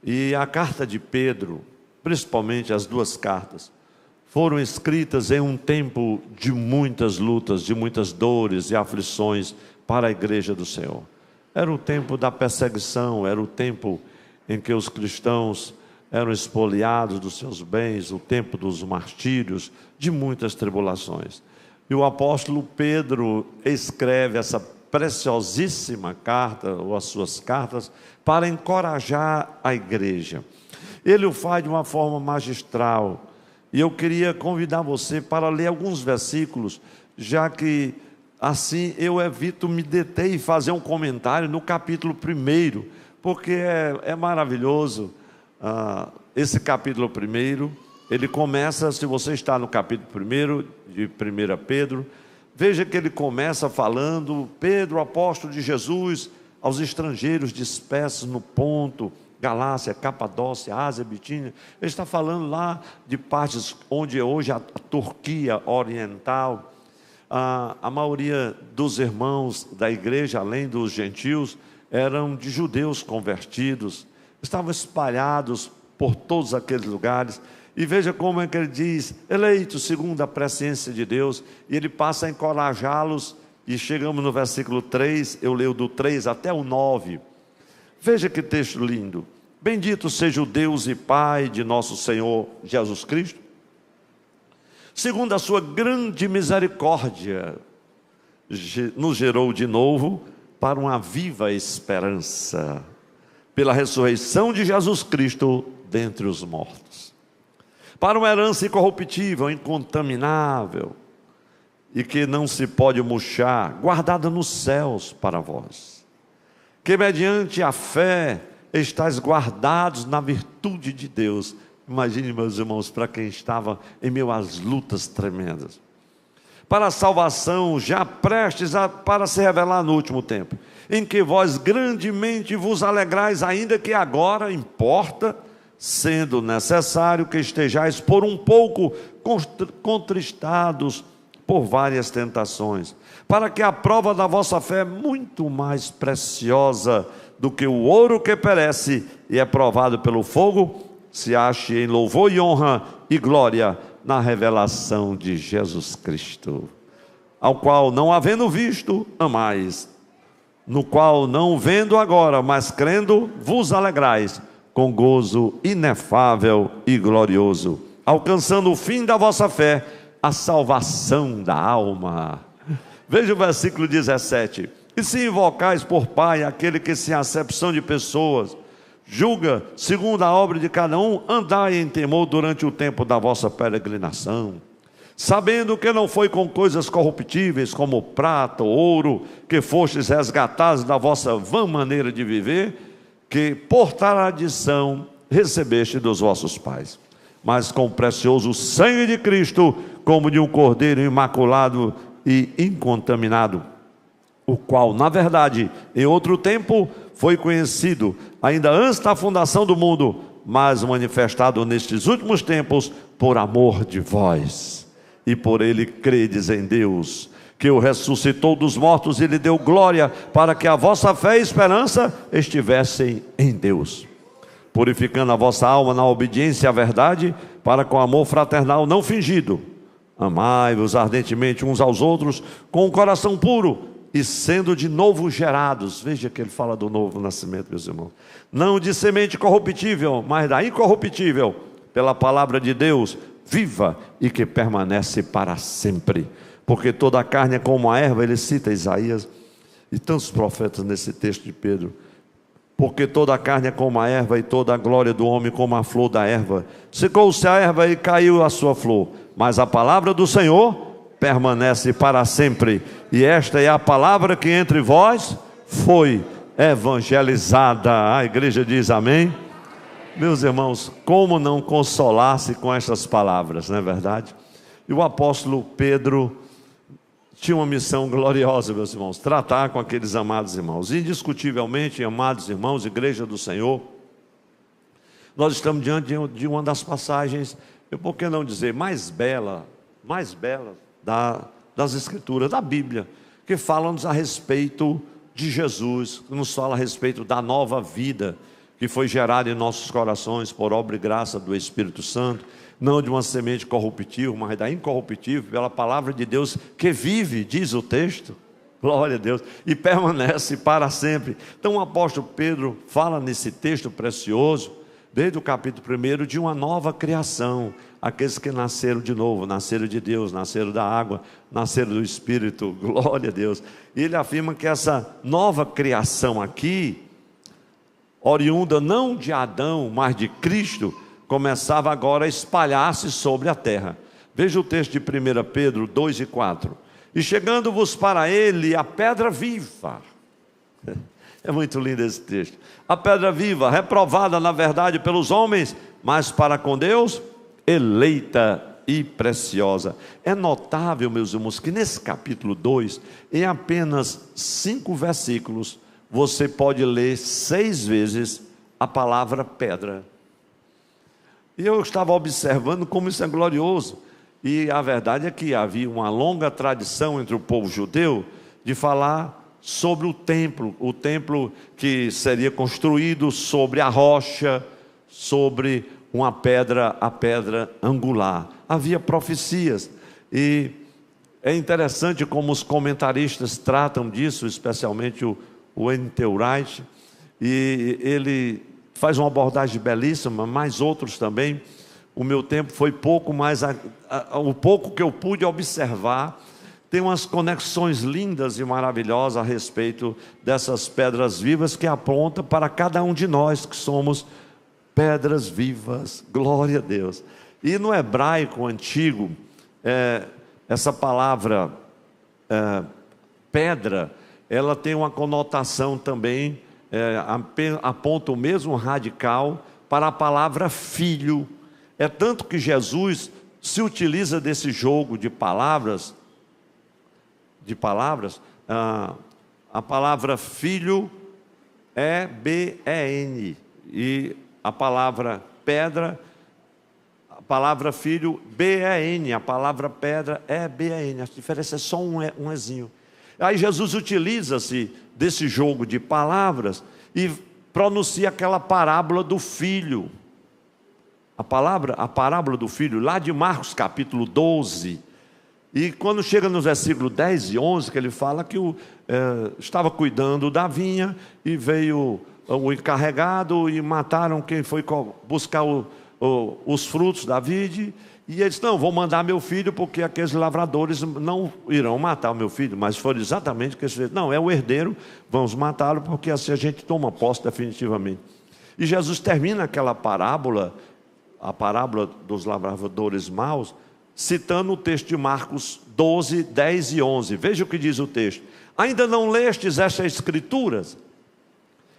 E a carta de Pedro, principalmente as duas cartas, foram escritas em um tempo de muitas lutas, de muitas dores e aflições para a igreja do Senhor. Era o tempo da perseguição, era o tempo em que os cristãos eram expoliados dos seus bens, o tempo dos martírios, de muitas tribulações. E o apóstolo Pedro escreve essa preciosíssima carta, ou as suas cartas, para encorajar a igreja. Ele o faz de uma forma magistral, e eu queria convidar você para ler alguns versículos, já que assim eu evito me deter e fazer um comentário no capítulo 1, porque é maravilhoso. Esse capítulo 1, ele começa, se você está no capítulo 1 de 1 Pedro, veja que ele começa falando: Pedro, apóstolo de Jesus, aos estrangeiros dispersos no Ponto, Galácia, Capadócia, Ásia, Bitínia. Ele está falando lá de partes onde é hoje a Turquia oriental. A maioria dos irmãos da igreja, além dos gentios, eram de judeus convertidos, estavam espalhados por todos aqueles lugares. E veja como é que ele diz: eleitos segundo a presciência de Deus. E ele passa a encorajá-los, e chegamos no versículo 3, eu leio do 3 até o 9. Veja que texto lindo: bendito seja o Deus e Pai de nosso Senhor Jesus Cristo, segundo a sua grande misericórdia, nos gerou de novo para uma viva esperança, pela ressurreição de Jesus Cristo dentre os mortos, para uma herança incorruptível, incontaminável, e que não se pode murchar, guardada nos céus para vós, que mediante a fé estáis guardados na virtude de Deus. Imagine, meus irmãos, para quem estava em meio às lutas tremendas, para a salvação já prestes para se revelar no último tempo, em que vós grandemente vos alegrais, ainda que agora importa, sendo necessário que estejais por um pouco contristados por várias tentações, para que a prova da vossa fé, muito mais preciosa do que o ouro que perece e é provado pelo fogo, se ache em louvor e honra e glória na revelação de Jesus Cristo, ao qual não havendo visto, amais, no qual não vendo agora, mas crendo, vos alegrais, com gozo inefável e glorioso, alcançando o fim da vossa fé, a salvação da alma. Veja o versículo 17: e se invocais por Pai aquele que sem acepção de pessoas julga segundo a obra de cada um, andai em temor durante o tempo da vossa peregrinação, sabendo que não foi com coisas corruptíveis como prata ou ouro que fostes resgatados da vossa vã maneira de viver, que por tradição recebeste dos vossos pais, mas com o precioso sangue de Cristo, como de um cordeiro imaculado e incontaminado, o qual, na verdade, em outro tempo foi conhecido, ainda antes da fundação do mundo, mas manifestado nestes últimos tempos, por amor de vós. E por ele credes em Deus, que o ressuscitou dos mortos e lhe deu glória, para que a vossa fé e esperança estivessem em Deus, purificando a vossa alma na obediência à verdade, para com amor fraternal não fingido, amai-vos ardentemente uns aos outros, com um coração puro, e sendo de novo gerados. Veja que ele fala do novo nascimento, meus irmãos, não de semente corruptível, mas da incorruptível, pela palavra de Deus, viva e que permanece para sempre. Porque toda a carne é como a erva, ele cita Isaías e tantos profetas nesse texto de Pedro. Porque toda a carne é como a erva, e toda a glória do homem como a flor da erva. Secou-se a erva e caiu a sua flor, mas a palavra do Senhor permanece para sempre. E esta é a palavra que entre vós foi evangelizada. A igreja diz amém. Meus irmãos, como não consolar-se com estas palavras, não é verdade? E o apóstolo Pedro tinha uma missão gloriosa, meus irmãos, tratar com aqueles amados irmãos. Indiscutivelmente, amados irmãos, igreja do Senhor, nós estamos diante de uma das passagens, por que não dizer, mais bela das Escrituras, da Bíblia, que falam-nos a respeito de Jesus, que nos fala a respeito da nova vida que foi gerada em nossos corações por obra e graça do Espírito Santo, não de uma semente corruptível, mas da incorruptível, pela palavra de Deus que vive, diz o texto, glória a Deus, e permanece para sempre. Então o apóstolo Pedro fala nesse texto precioso, desde o capítulo 1, de uma nova criação, aqueles que nasceram de novo, nasceram de Deus, nasceram da água, nasceram do Espírito, glória a Deus. E ele afirma que essa nova criação aqui, oriunda não de Adão, mas de Cristo, começava agora a espalhar-se sobre a terra. Veja o texto de 1 Pedro 2 e 4. E chegando-vos para ele a pedra viva. É muito lindo esse texto. A pedra viva, reprovada na verdade pelos homens, mas para com Deus, eleita e preciosa. É notável, meus irmãos, que nesse capítulo 2, em apenas 5 versículos, você pode ler 6 vezes a palavra pedra. E eu estava observando como isso é glorioso. E a verdade é que havia uma longa tradição entre o povo judeu de falar sobre o templo que seria construído sobre a rocha, sobre uma pedra, a pedra angular. Havia profecias, e é interessante como os comentaristas tratam disso, especialmente o N.T. Wright, e ele faz uma abordagem belíssima, mas outros também. O meu tempo foi pouco, mas o pouco que eu pude observar, tem umas conexões lindas e maravilhosas a respeito dessas pedras vivas que apontam para cada um de nós que somos pedras vivas, glória a Deus. E no hebraico antigo, essa palavra pedra, ela tem uma conotação também, aponta o mesmo radical para a palavra filho. É tanto que Jesus se utiliza desse jogo de palavras, a palavra filho é B-E-N, e a palavra pedra, a palavra filho B-E-N, a palavra pedra é B-E-N, a diferença é só um Ezinho. Aí Jesus utiliza-se desse jogo de palavras e pronuncia aquela parábola do filho. A parábola do filho, lá de Marcos capítulo 12. E quando chega nos versículos 10 e 11, que ele fala que estava cuidando da vinha e veio o encarregado e mataram quem foi buscar os frutos da vide. E ele disse: não, vou mandar meu filho, porque aqueles lavradores não irão matar o meu filho. Mas foi exatamente o que eles fizeram. Não, é o herdeiro, vamos matá-lo, porque assim a gente toma posse definitivamente. E Jesus termina aquela parábola, a parábola dos lavradores maus, citando o texto de Marcos 12, 10 e 11. Veja o que diz o texto: ainda não lestes estas escrituras?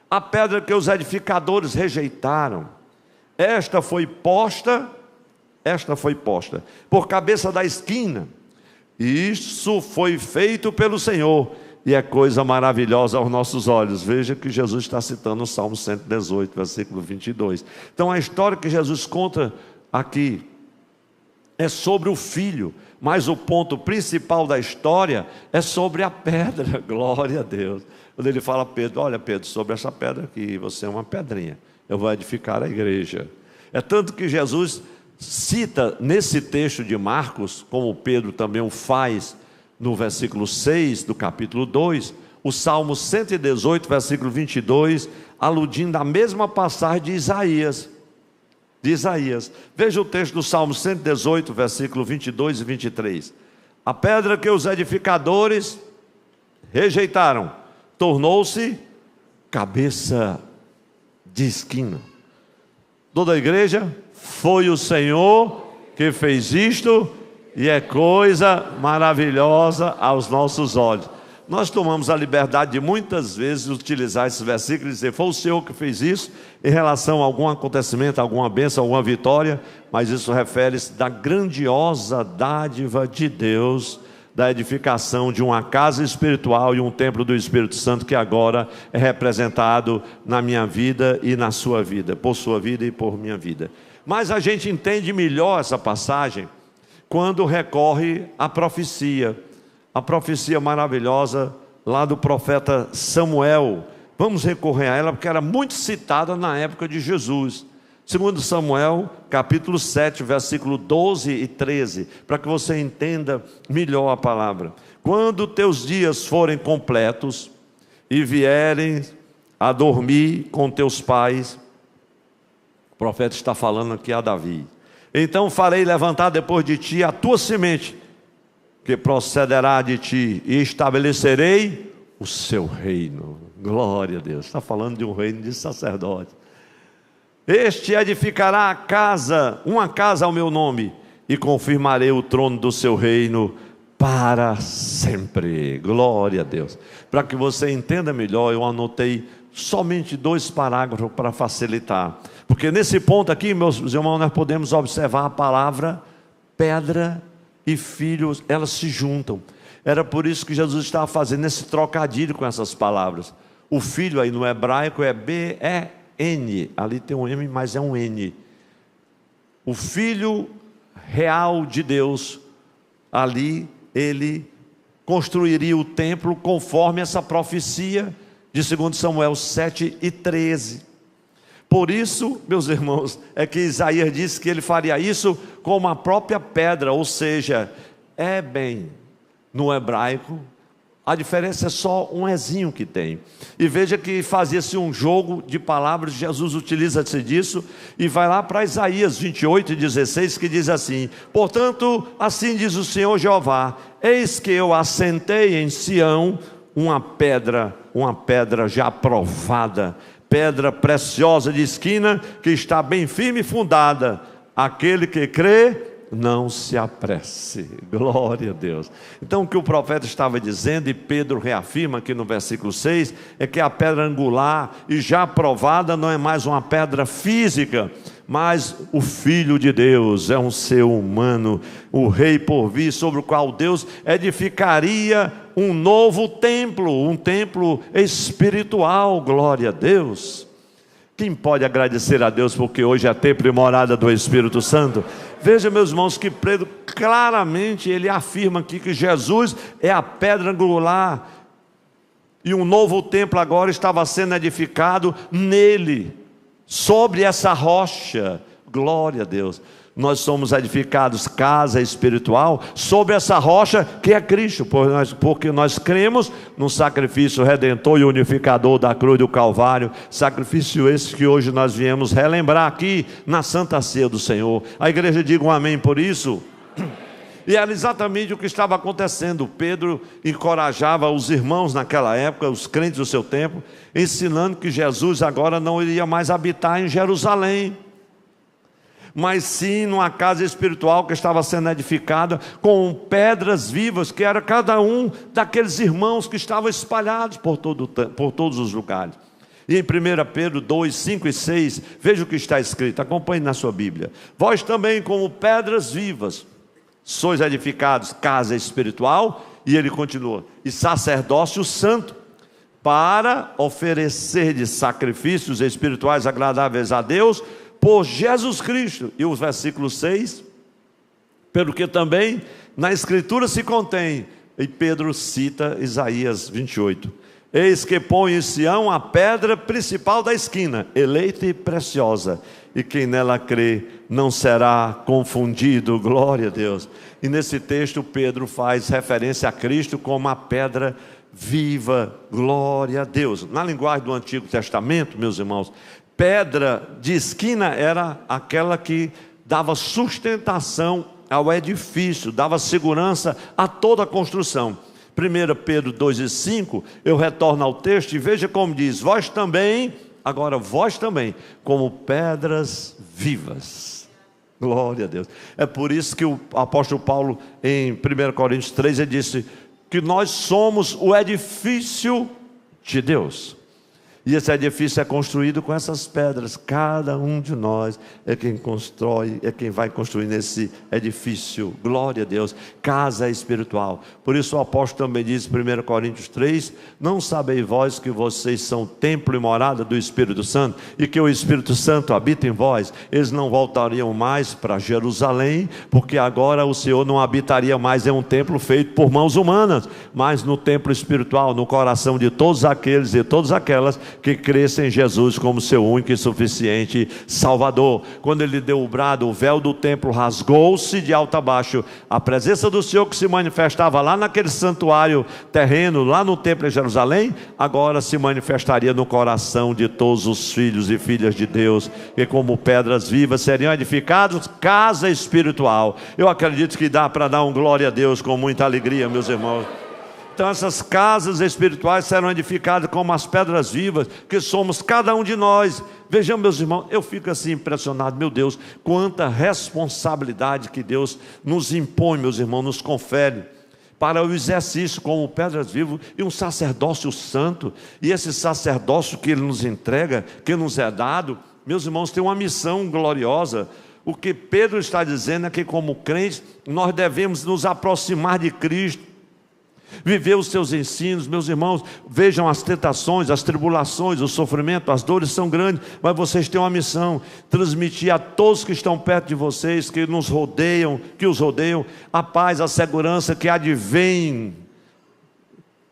A pedra que os edificadores rejeitaram, esta foi posta por cabeça da esquina. Isso foi feito pelo Senhor, e é coisa maravilhosa aos nossos olhos. Veja que Jesus está citando o Salmo 118, versículo 22. Então a história que Jesus conta aqui é sobre o filho, mas o ponto principal da história é sobre a pedra. Glória a Deus. Quando ele fala a Pedro: olha Pedro, sobre essa pedra aqui, você é uma pedrinha, eu vou edificar a igreja. É tanto que Jesus cita nesse texto de Marcos, como Pedro também o faz no versículo 6 do capítulo 2, o Salmo 118, versículo 22, aludindo à mesma passagem de Isaías. Veja o texto do Salmo 118, versículo 22 e 23. A pedra que os edificadores rejeitaram tornou-se cabeça de esquina. Toda a igreja: foi o Senhor que fez isto, e é coisa maravilhosa aos nossos olhos. Nós tomamos a liberdade de muitas vezes utilizar esses versículos e dizer: foi o Senhor que fez isso, em relação a algum acontecimento, alguma bênção, alguma vitória, mas isso refere-se da grandiosa dádiva de Deus, da edificação de uma casa espiritual e um templo do Espírito Santo, que agora é representado na minha vida e na sua vida, por sua vida e por minha vida. Mas a gente entende melhor essa passagem quando recorre à profecia, a profecia maravilhosa lá do profeta Samuel. Vamos recorrer a ela porque era muito citada na época de Jesus. Segundo Samuel, capítulo 7, versículo 12 e 13, para que você entenda melhor a palavra. Quando teus dias forem completos e vierem a dormir com teus pais, o profeta está falando aqui a Davi: então farei levantar depois de ti a tua semente, que procederá de ti, e estabelecerei o seu reino. Glória a Deus. Está falando de um reino de sacerdote. Este edificará uma casa ao meu nome, e confirmarei o trono do seu reino para sempre. Glória a Deus. Para que você entenda melhor, eu anotei somente 2 parágrafos para facilitar, porque nesse ponto aqui, meus irmãos, nós podemos observar a palavra pedra e filhos, elas se juntam. Era por isso que Jesus estava fazendo esse trocadilho com essas palavras. O filho aí no hebraico é B-E-N, ali tem um M, mas é um N. O filho real de Deus, ali ele construiria o templo conforme essa profecia de 2 Samuel 7 e 13. Por isso, meus irmãos, é que Isaías disse que ele faria isso com uma própria pedra, ou seja, no hebraico, a diferença é só um ezinho que tem. E veja que fazia-se um jogo de palavras, Jesus utiliza-se disso, e vai lá para Isaías 28 e 16, que diz assim: portanto, assim diz o Senhor Jeová, eis que eu assentei em Sião uma pedra já provada, pedra preciosa de esquina, que está bem firme e fundada. Aquele que crê não se apresse. Glória a Deus. Então o que o profeta estava dizendo, e Pedro reafirma aqui no versículo 6, é que a pedra angular e já provada não é mais uma pedra física, mas o Filho de Deus é um ser humano, o Rei por vir, sobre o qual Deus edificaria um novo templo, um templo espiritual. Glória a Deus. Quem pode agradecer a Deus porque hoje é templo e morada do Espírito Santo? Veja, meus irmãos, que Pedro claramente ele afirma aqui que Jesus é a pedra angular e um novo templo agora estava sendo edificado nele, sobre essa rocha. Glória a Deus. Nós somos edificados casa espiritual sobre essa rocha que é Cristo, porque nós cremos no sacrifício redentor e unificador da cruz do Calvário, sacrifício esse que hoje nós viemos relembrar aqui na Santa Ceia do Senhor. A igreja diga um amém por isso. E era exatamente o que estava acontecendo. Pedro encorajava os irmãos naquela época, os crentes do seu tempo, ensinando que Jesus agora não iria mais habitar em Jerusalém, mas sim numa casa espiritual que estava sendo edificada com pedras vivas, que era cada um daqueles irmãos que estavam espalhados por todos os lugares. E em 1 Pedro 2, 5 e 6, veja o que está escrito, acompanhe na sua Bíblia. Vós também, como pedras vivas, sois edificados casa espiritual, e ele continua, e sacerdócio santo, para oferecer de sacrifícios espirituais agradáveis a Deus, por Jesus Cristo. E o versículo 6, pelo que também na Escritura se contém, e Pedro cita Isaías 28, eis que põe em Sião a pedra principal da esquina, eleita e preciosa, e quem nela crê não será confundido. Glória a Deus. E nesse texto Pedro faz referência a Cristo como a pedra viva. Glória a Deus. Na linguagem do Antigo Testamento, meus irmãos, pedra de esquina era aquela que dava sustentação ao edifício, dava segurança a toda a construção. 1 Pedro 2 e 5, eu retorno ao texto e veja como diz, vós também, agora vós também, como pedras vivas. Glória a Deus. É por isso que o apóstolo Paulo, em 1 Coríntios 3, ele disse que nós somos o edifício de Deus. E esse edifício é construído com essas pedras. Cada um de nós é quem constrói, é quem vai construir nesse edifício. Glória a Deus. Casa espiritual. Por isso o apóstolo também diz em 1 Coríntios 3, não sabeis vós que vocês são templo e morada do Espírito Santo, e que o Espírito Santo habita em vós? Eles não voltariam mais para Jerusalém, porque agora o Senhor não habitaria mais em um templo feito por mãos humanas, mas no templo espiritual, no coração de todos aqueles e todas aquelas que crescem em Jesus como seu único e suficiente Salvador. Quando ele deu o brado, o véu do templo rasgou-se de alto a baixo. A presença do Senhor que se manifestava lá naquele santuário terreno, lá no templo em Jerusalém, agora se manifestaria no coração de todos os filhos e filhas de Deus, que como pedras vivas seriam edificados casa espiritual. Eu acredito que dá para dar um glória a Deus com muita alegria, meus irmãos. Então essas casas espirituais serão edificadas como as pedras vivas, que somos cada um de nós. Vejam, meus irmãos, eu fico assim impressionado, meu Deus, quanta responsabilidade que Deus nos impõe, meus irmãos, nos confere, para o exercício como pedras vivas e um sacerdócio santo. E esse sacerdócio que Ele nos entrega, que nos é dado, meus irmãos, tem uma missão gloriosa. O que Pedro está dizendo é que como crentes, nós devemos nos aproximar de Cristo, viver os seus ensinos. Meus irmãos, vejam as tentações, as tribulações, o sofrimento, as dores são grandes, mas vocês têm uma missão, transmitir a todos que estão perto de vocês, que nos rodeiam, que os rodeiam, a paz, a segurança que advém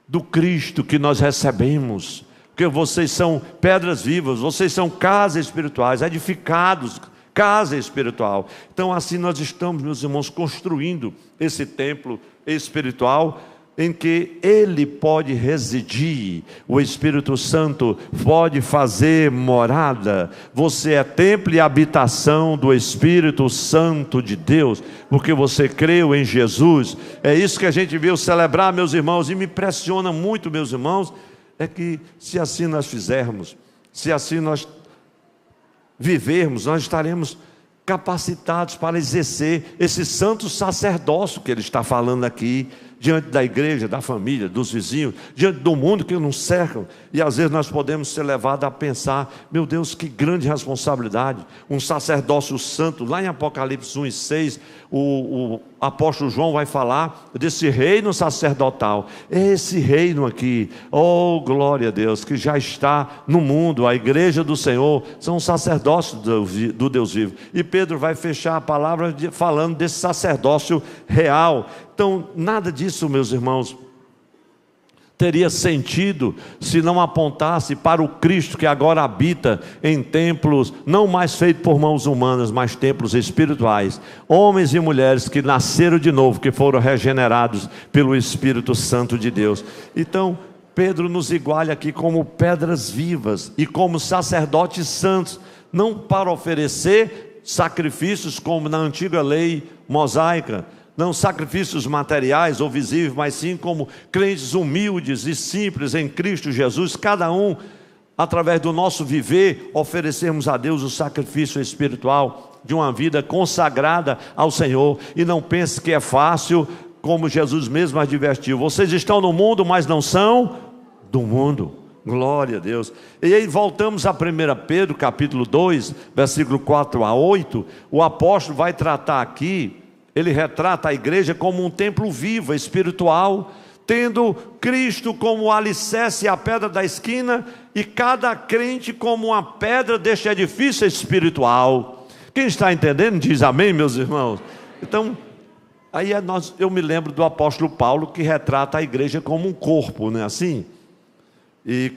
do Cristo que nós recebemos, porque vocês são pedras vivas, vocês são casas espirituais, edificados, casa espiritual. Então assim nós estamos, meus irmãos, construindo esse templo espiritual, em que Ele pode residir, o Espírito Santo pode fazer morada. Você é templo e habitação do Espírito Santo de Deus, porque você creu em Jesus. É isso que a gente veio celebrar, meus irmãos, e me impressiona muito, meus irmãos, é que se assim nós fizermos, se assim nós vivermos, nós estaremos capacitados para exercer esse santo sacerdócio que ele está falando aqui, diante da igreja, da família, dos vizinhos, diante do mundo que nos cercam. E às vezes nós podemos ser levados a pensar: meu Deus, que grande responsabilidade, um sacerdócio santo. Lá em Apocalipse 1:6, o apóstolo João vai falar desse reino sacerdotal. Esse reino aqui, oh glória a Deus, que já está no mundo. A igreja do Senhor são os sacerdócios do Deus vivo. E Pedro vai fechar a palavra falando desse sacerdócio real. Então, nada disso, meus irmãos, teria sentido se não apontasse para o Cristo que agora habita em templos, não mais feitos por mãos humanas, mas templos espirituais. Homens e mulheres que nasceram de novo, que foram regenerados pelo Espírito Santo de Deus. Então, Pedro nos iguala aqui como pedras vivas e como sacerdotes santos, não para oferecer sacrifícios como na antiga lei mosaica, não sacrifícios materiais ou visíveis, mas sim como crentes humildes e simples em Cristo Jesus, cada um, através do nosso viver, oferecermos a Deus o sacrifício espiritual de uma vida consagrada ao Senhor. E não pense que é fácil, como Jesus mesmo advertiu: vocês estão no mundo, mas não são do mundo. Glória a Deus. E aí voltamos a 1 Pedro capítulo 2, versículo 4 a 8, o apóstolo vai tratar aqui. Ele retrata a igreja como um templo vivo, espiritual, tendo Cristo como alicerce e a pedra da esquina, e cada crente como uma pedra deste edifício espiritual. Quem está entendendo diz amém, meus irmãos? Então, aí eu me lembro do apóstolo Paulo, que retrata a igreja como um corpo, não é assim? E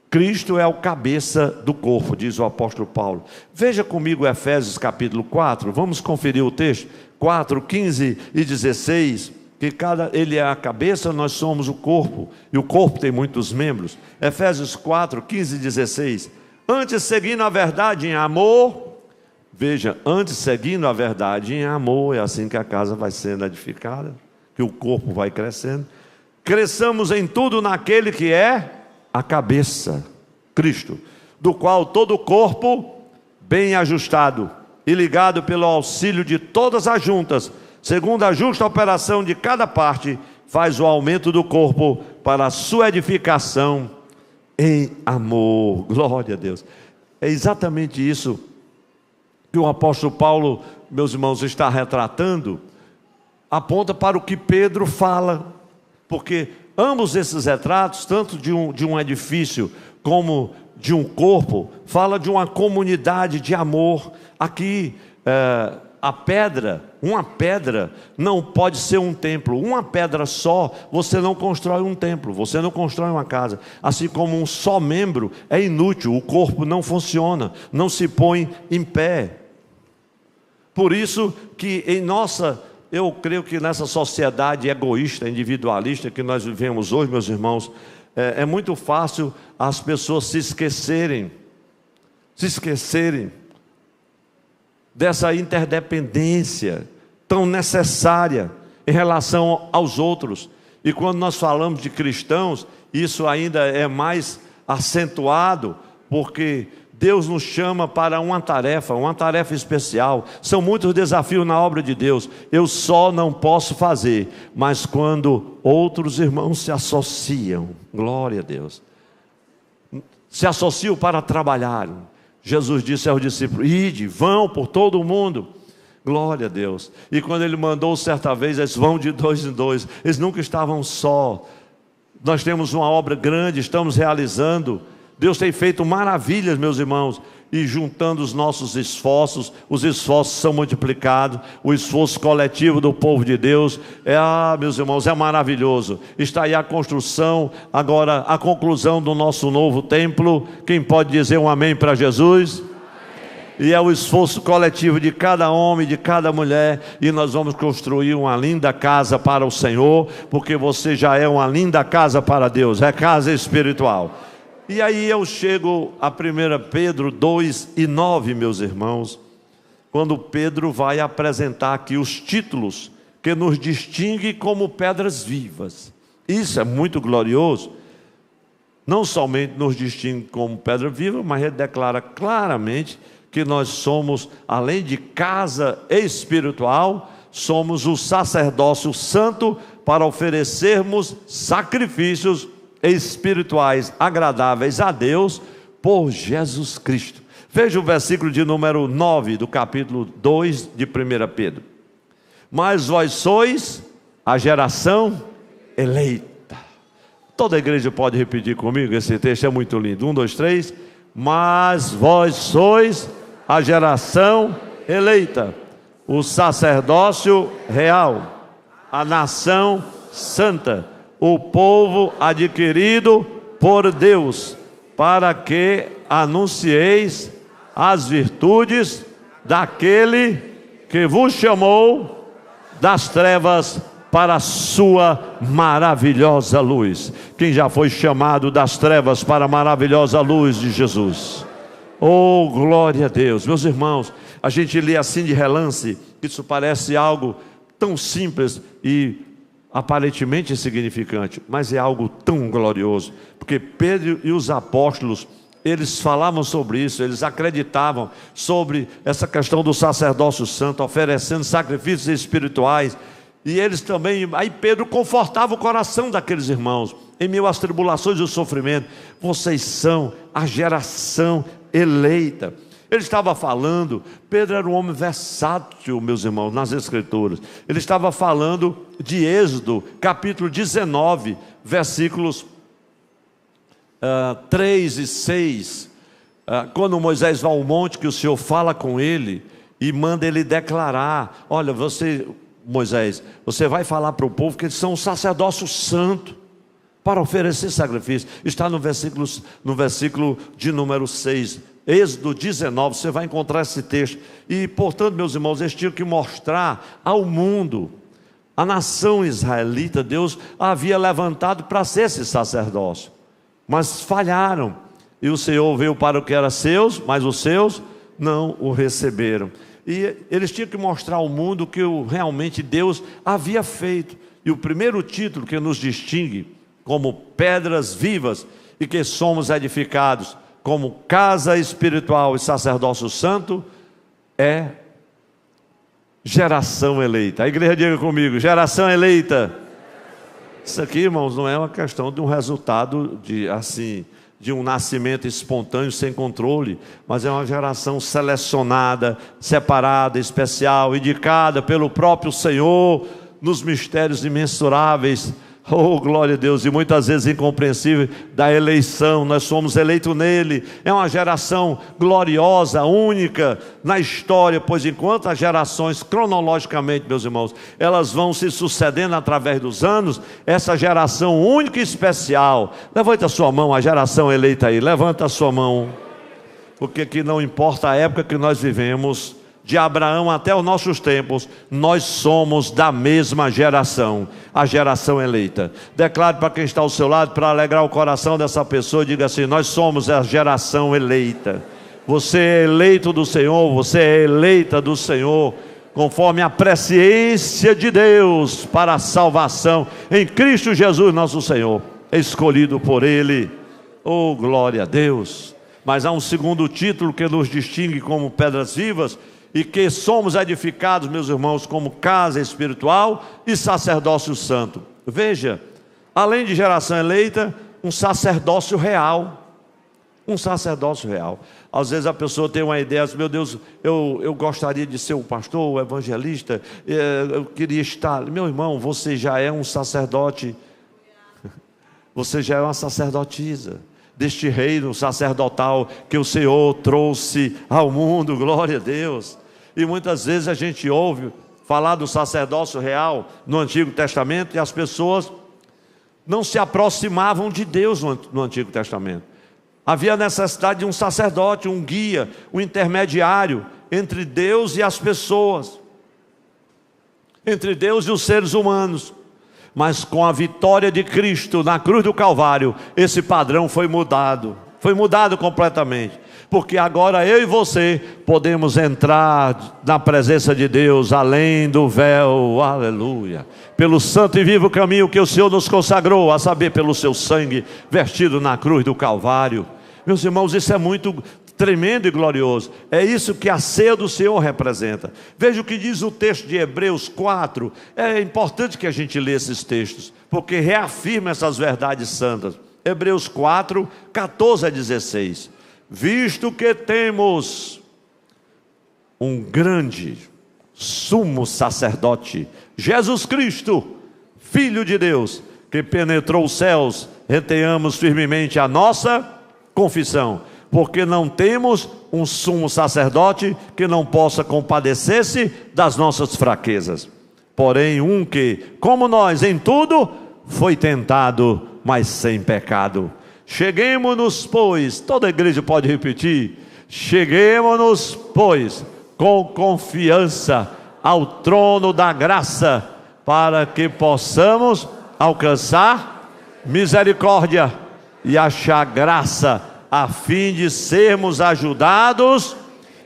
Cristo é o cabeça do corpo, diz o apóstolo Paulo. Veja comigo Efésios capítulo 4, vamos conferir o texto, 4, 15 e 16, que ele é a cabeça, nós somos o corpo, e o corpo tem muitos membros. Efésios 4, 15 e 16, antes seguindo a verdade em amor, veja, antes seguindo a verdade em amor, é assim que a casa vai sendo edificada, que o corpo vai crescendo, cresçamos em tudo naquele que é a cabeça, Cristo, do qual todo o corpo, bem ajustado e ligado pelo auxílio de todas as juntas, segundo a justa operação de cada parte, faz o aumento do corpo para a sua edificação em amor. Glória a Deus. É exatamente isso que o apóstolo Paulo, meus irmãos, está retratando, aponta para o que Pedro fala, porque ambos esses retratos, tanto de um edifício como de um corpo, fala de uma comunidade de amor. Aqui, uma pedra não pode ser um templo. Uma pedra só, você não constrói um templo, você não constrói uma casa. Assim como um só membro é inútil, o corpo não funciona, não se põe em pé. Por isso que eu creio que nessa sociedade egoísta, individualista que nós vivemos hoje, meus irmãos, é muito fácil as pessoas se esquecerem dessa interdependência tão necessária em relação aos outros. E quando nós falamos de cristãos, isso ainda é mais acentuado, porque Deus nos chama para uma tarefa especial. São muitos desafios na obra de Deus. Eu só não posso fazer, mas quando outros irmãos se associam, glória a Deus, se associam para trabalhar. Jesus disse aos discípulos: ide, vão por todo o mundo. Glória a Deus. E quando Ele mandou certa vez, eles vão de 2 em 2. Eles nunca estavam só. Nós temos uma obra grande, estamos realizando. Deus tem feito maravilhas, meus irmãos, e juntando os nossos esforços, os esforços são multiplicados, o esforço coletivo do povo de Deus, meus irmãos, é maravilhoso. Está aí a construção, agora a conclusão do nosso novo templo. Quem pode dizer um amém para Jesus? Amém. E é o esforço coletivo de cada homem, de cada mulher, e nós vamos construir uma linda casa para o Senhor, porque você já é uma linda casa para Deus, é casa espiritual. E aí eu chego a 1 Pedro 2 e 9, meus irmãos, quando Pedro vai apresentar aqui os títulos que nos distinguem como pedras vivas. Isso é muito glorioso. Não somente nos distingue como pedra viva, mas ele declara claramente que nós somos, além de casa espiritual, somos o sacerdócio santo para oferecermos sacrifícios espirituais agradáveis a Deus por Jesus Cristo. Veja o versículo de número 9 do capítulo 2 de 1 Pedro. Mas vós sois a geração eleita. Toda a igreja pode repetir comigo, esse texto é muito lindo. 1, 2, 3. Mas vós sois a geração eleita, o sacerdócio real, a nação santa, o povo adquirido por Deus, para que anuncieis as virtudes daquele que vos chamou das trevas para a sua maravilhosa luz. Quem já foi chamado das trevas para a maravilhosa luz de Jesus? Oh, glória a Deus. Meus irmãos, a gente lê assim de relance, isso parece algo tão simples e aparentemente insignificante, mas é algo tão glorioso, porque Pedro e os apóstolos, eles falavam sobre isso, eles acreditavam sobre essa questão do sacerdócio santo, oferecendo sacrifícios espirituais, e eles também, aí Pedro confortava o coração daqueles irmãos, em meio às tribulações e o sofrimento. Vocês são a geração eleita. Ele estava falando, Pedro era um homem versátil, meus irmãos, nas Escrituras. Ele estava falando de Êxodo, capítulo 19, versículos 3 e 6. Quando Moisés vai ao monte, que o Senhor fala com ele e manda ele declarar: olha, Moisés, você vai falar para o povo que eles são um sacerdócio santo para oferecer sacrifício. Está no versículo de número 6. Êxodo 19, você vai encontrar esse texto. E portanto, meus irmãos, eles tinham que mostrar ao mundo, a nação israelita, Deus havia levantado para ser esse sacerdócio, mas falharam, e o Senhor veio para o que era seus, mas os seus não o receberam. E eles tinham que mostrar ao mundo que realmente Deus havia feito. E o primeiro título que nos distingue como pedras vivas, e que somos edificados como casa espiritual e sacerdócio santo, é geração eleita. A igreja diga comigo: geração eleita. Isso aqui, irmãos, não é uma questão de um resultado de um nascimento espontâneo sem controle, mas é uma geração selecionada, separada, especial, indicada pelo próprio Senhor nos mistérios imensuráveis. Oh, glória a Deus, e muitas vezes incompreensível da eleição. Nós somos eleitos nele. É uma geração gloriosa, única na história, pois enquanto as gerações, cronologicamente, meus irmãos, elas vão se sucedendo através dos anos, essa geração única e especial, levanta a sua mão, a geração eleita aí, levanta a sua mão, porque que não importa a época que nós vivemos, de Abraão até os nossos tempos, nós somos da mesma geração, a geração eleita. Declare para quem está ao seu lado, para alegrar o coração dessa pessoa, diga assim: nós somos a geração eleita. Você é eleito do Senhor, você é eleita do Senhor, conforme a presciência de Deus para a salvação em Cristo Jesus nosso Senhor, escolhido por Ele. Oh, glória a Deus. Mas há um segundo título que nos distingue como pedras vivas, e que somos edificados, meus irmãos, como casa espiritual e sacerdócio santo. Veja, além de geração eleita, um sacerdócio real. Um sacerdócio real. Às vezes a pessoa tem uma ideia, meu Deus, eu gostaria de ser um pastor, um evangelista, eu queria estar. Meu irmão, você já é um sacerdote, você já é uma sacerdotisa deste reino sacerdotal que o Senhor trouxe ao mundo. Glória a Deus. E muitas vezes a gente ouve falar do sacerdócio real no Antigo Testamento, e as pessoas não se aproximavam de Deus no Antigo Testamento. Havia necessidade de um sacerdote, um guia, um intermediário entre Deus e as pessoas, entre Deus e os seres humanos. Mas com a vitória de Cristo na cruz do Calvário, esse padrão foi mudado completamente, porque agora eu e você podemos entrar na presença de Deus além do véu, aleluia, pelo santo e vivo caminho que o Senhor nos consagrou, a saber, pelo seu sangue vertido na cruz do Calvário. Meus irmãos, isso é muito tremendo e glorioso. É isso que a ceia do Senhor representa. Veja o que diz o texto de Hebreus 4. É importante que a gente lê esses textos, porque reafirma essas verdades santas. Hebreus 4, 14 a 16. Visto que temos um grande sumo sacerdote, Jesus Cristo, Filho de Deus, que penetrou os céus, retenhamos firmemente a nossa confissão, porque não temos um sumo sacerdote que não possa compadecer-se das nossas fraquezas, porém um que, como nós em tudo, foi tentado, mas sem pecado. Cheguemo-nos, pois, toda a igreja pode repetir, cheguemo-nos, pois, com confiança ao trono da graça, para que possamos alcançar misericórdia e achar graça, a fim de sermos ajudados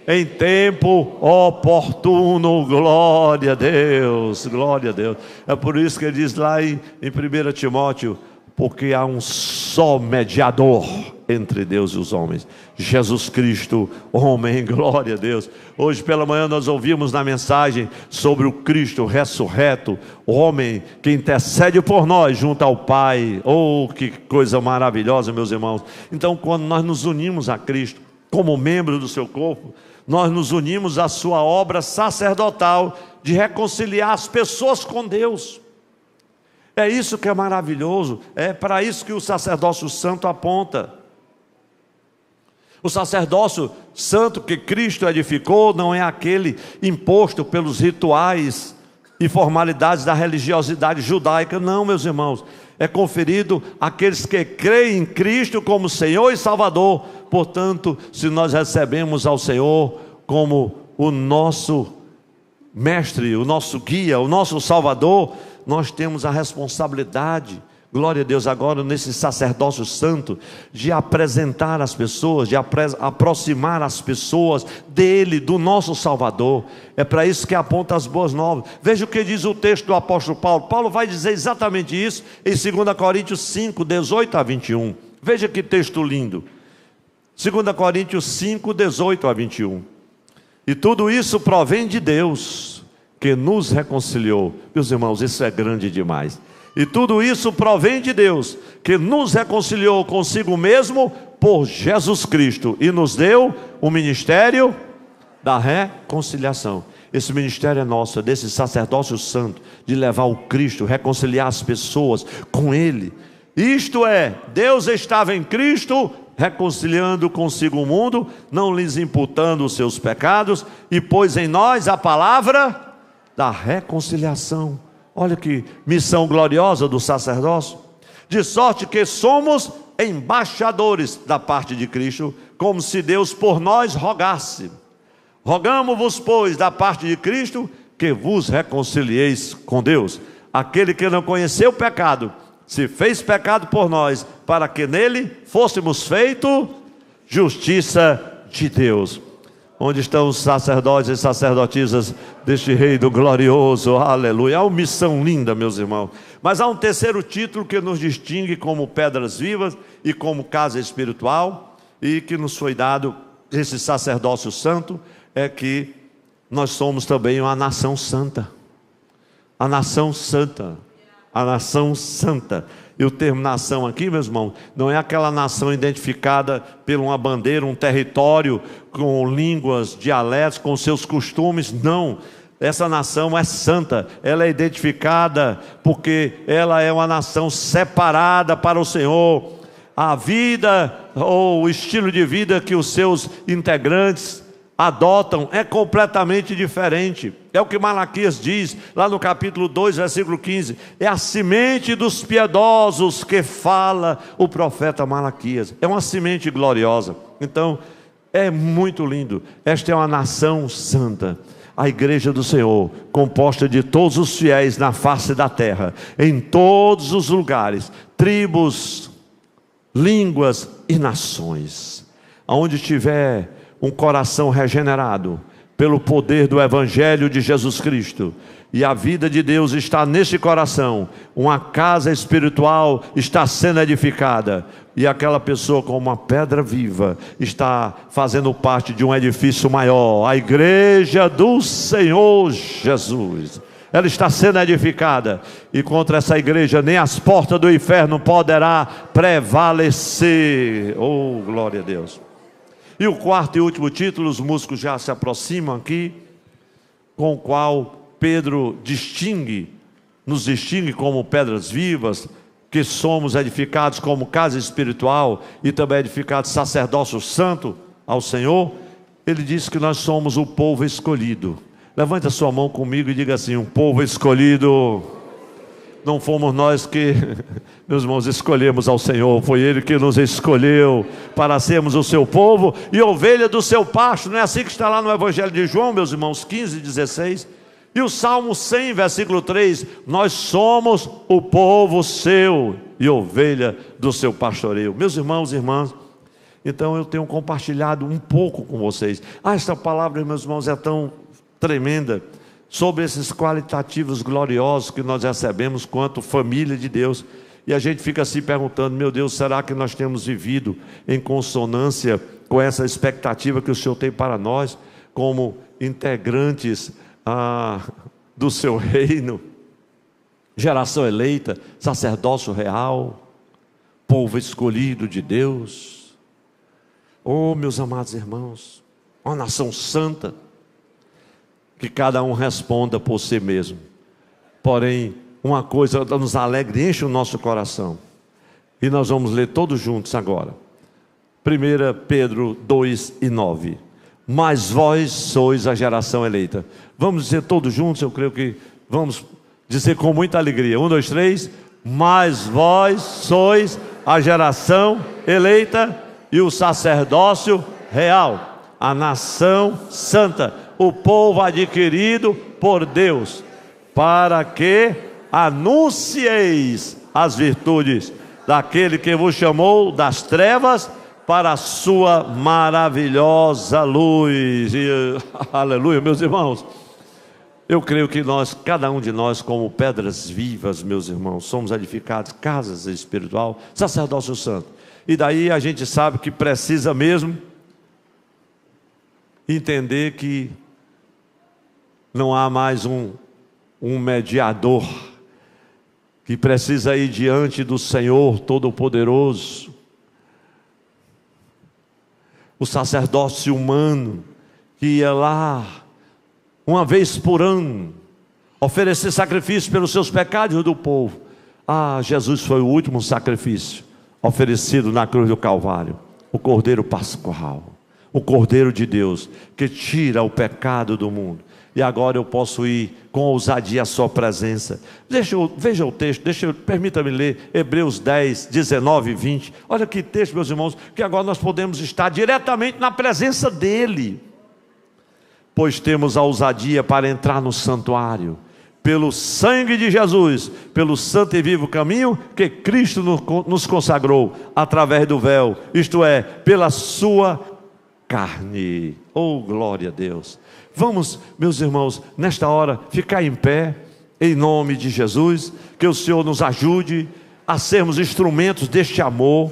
em tempo oportuno. Glória a Deus, glória a Deus. É por isso que ele diz lá em 1 Timóteo, porque há um só mediador entre Deus e os homens, Jesus Cristo, homem. Glória a Deus. Hoje pela manhã nós ouvimos na mensagem sobre o Cristo ressurreto, homem que intercede por nós junto ao Pai. Oh, que coisa maravilhosa, meus irmãos. Então, quando nós nos unimos a Cristo como membro do seu corpo, nós nos unimos à sua obra sacerdotal de reconciliar as pessoas com Deus. É isso que é maravilhoso, é para isso que o sacerdócio santo aponta. O sacerdócio santo que Cristo edificou não é aquele imposto pelos rituais e formalidades da religiosidade judaica, não, meus irmãos. É conferido àqueles que creem em Cristo como Senhor e Salvador. Portanto, se nós recebemos ao Senhor como o nosso mestre, o nosso guia, o nosso Salvador, nós temos a responsabilidade, glória a Deus, agora nesse sacerdócio santo, de apresentar as pessoas, de aproximar as pessoas dele, do nosso Salvador. É para isso que aponta as boas novas. Veja o que diz o texto do apóstolo Paulo. Paulo vai dizer exatamente isso em 2 Coríntios 5, 18 a 21. Veja que texto lindo. 2 Coríntios 5, 18 a 21. E tudo isso provém de Deus, que nos reconciliou. Meus irmãos, isso é grande demais. E tudo isso provém de Deus, que nos reconciliou consigo mesmo por Jesus Cristo e nos deu o ministério da reconciliação. Esse ministério é nosso, é desse sacerdócio santo, de levar o Cristo, reconciliar as pessoas com Ele. Isto é, Deus estava em Cristo, reconciliando consigo o mundo, não lhes imputando os seus pecados, e pôs em nós a palavra da reconciliação. Olha que missão gloriosa do sacerdócio. De sorte que somos embaixadores da parte de Cristo, como se Deus por nós rogasse. Rogamo-vos, pois, da parte de Cristo, que vos reconcilieis com Deus. Aquele que não conheceu o pecado, se fez pecado por nós, para que nele fôssemos feito justiça de Deus. Onde estão os sacerdotes e sacerdotisas deste reino glorioso? Aleluia. É uma missão linda, meus irmãos. Mas há um terceiro título que nos distingue como pedras vivas e como casa espiritual, e que nos foi dado esse sacerdócio santo, é que nós somos também uma nação santa. A nação santa. A nação santa. E o termo nação aqui, meus irmãos, não é aquela nação identificada por uma bandeira, um território, com línguas, dialetos, com seus costumes, não. Essa nação é santa, ela é identificada porque ela é uma nação separada para o Senhor. A vida ou o estilo de vida que os seus integrantes adotam é completamente diferente. É o que Malaquias diz lá no capítulo 2, versículo 15. É a semente dos piedosos que fala o profeta Malaquias. É uma semente gloriosa. Então é muito lindo. Esta é uma nação santa, a igreja do Senhor, composta de todos os fiéis na face da terra, em todos os lugares, tribos, línguas e nações. Aonde tiver um coração regenerado, pelo poder do Evangelho de Jesus Cristo, e a vida de Deus está neste coração, uma casa espiritual está sendo edificada, e aquela pessoa, como uma pedra viva, está fazendo parte de um edifício maior, a igreja do Senhor Jesus. Ela está sendo edificada, e contra essa igreja nem as portas do inferno poderá prevalecer. Oh, glória a Deus. E o quarto e último título, os músicos já se aproximam aqui, com o qual Pedro nos distingue como pedras vivas, que somos edificados como casa espiritual e também edificados sacerdócio santo ao Senhor. Ele diz que nós somos o povo escolhido. Levante a sua mão comigo e diga assim: um povo escolhido. Não fomos nós que, meus irmãos, escolhemos ao Senhor, foi Ele que nos escolheu para sermos o seu povo e ovelha do seu pasto. Não é assim que está lá no Evangelho de João, meus irmãos, 15, 16. E o Salmo 100, versículo 3, nós somos o povo seu e ovelha do seu pastoreio. Meus irmãos e irmãs, então eu tenho compartilhado um pouco com vocês. Esta palavra, meus irmãos, é tão tremenda, sobre esses qualitativos gloriosos que nós recebemos quanto família de Deus. E a gente fica se perguntando: meu Deus, será que nós temos vivido em consonância com essa expectativa que o Senhor tem para nós, como integrantes do seu reino, geração eleita, sacerdócio real, povo escolhido de Deus? Oh, meus amados irmãos, uma nação santa, que cada um responda por si mesmo. Porém, uma coisa nos alegra e enche o nosso coração, e nós vamos ler todos juntos agora. 1 Pedro 2:9. Mas vós sois a geração eleita. Vamos dizer todos juntos, eu creio que vamos dizer com muita alegria. 1, 2, 3. Mas vós sois a geração eleita e o sacerdócio real, a nação santa, o povo adquirido por Deus, para que anuncieis as virtudes daquele que vos chamou das trevas para a sua maravilhosa luz. E, aleluia, meus irmãos. Eu creio que nós, cada um de nós, como pedras vivas, meus irmãos, somos edificados, casas espiritual, sacerdócio santo. E daí a gente sabe que precisa mesmo entender que não há mais um mediador, que precisa ir diante do Senhor Todo-Poderoso. O sacerdócio humano, que ia lá, uma vez por ano, oferecer sacrifício pelos seus pecados do povo. Jesus foi o último sacrifício oferecido na cruz do Calvário, o Cordeiro Pascual, o Cordeiro de Deus, que tira o pecado do mundo. E agora eu posso ir com ousadia à sua presença. Veja o texto, permita-me ler Hebreus 10, 19 e 20. Olha que texto, meus irmãos, que agora nós podemos estar diretamente na presença dEle. Pois temos a ousadia para entrar no santuário, pelo sangue de Jesus, pelo santo e vivo caminho que Cristo nos consagrou, através do véu, isto é, pela sua carne. Oh, glória a Deus. Vamos, meus irmãos, nesta hora, ficar em pé, em nome de Jesus, que o Senhor nos ajude a sermos instrumentos deste amor,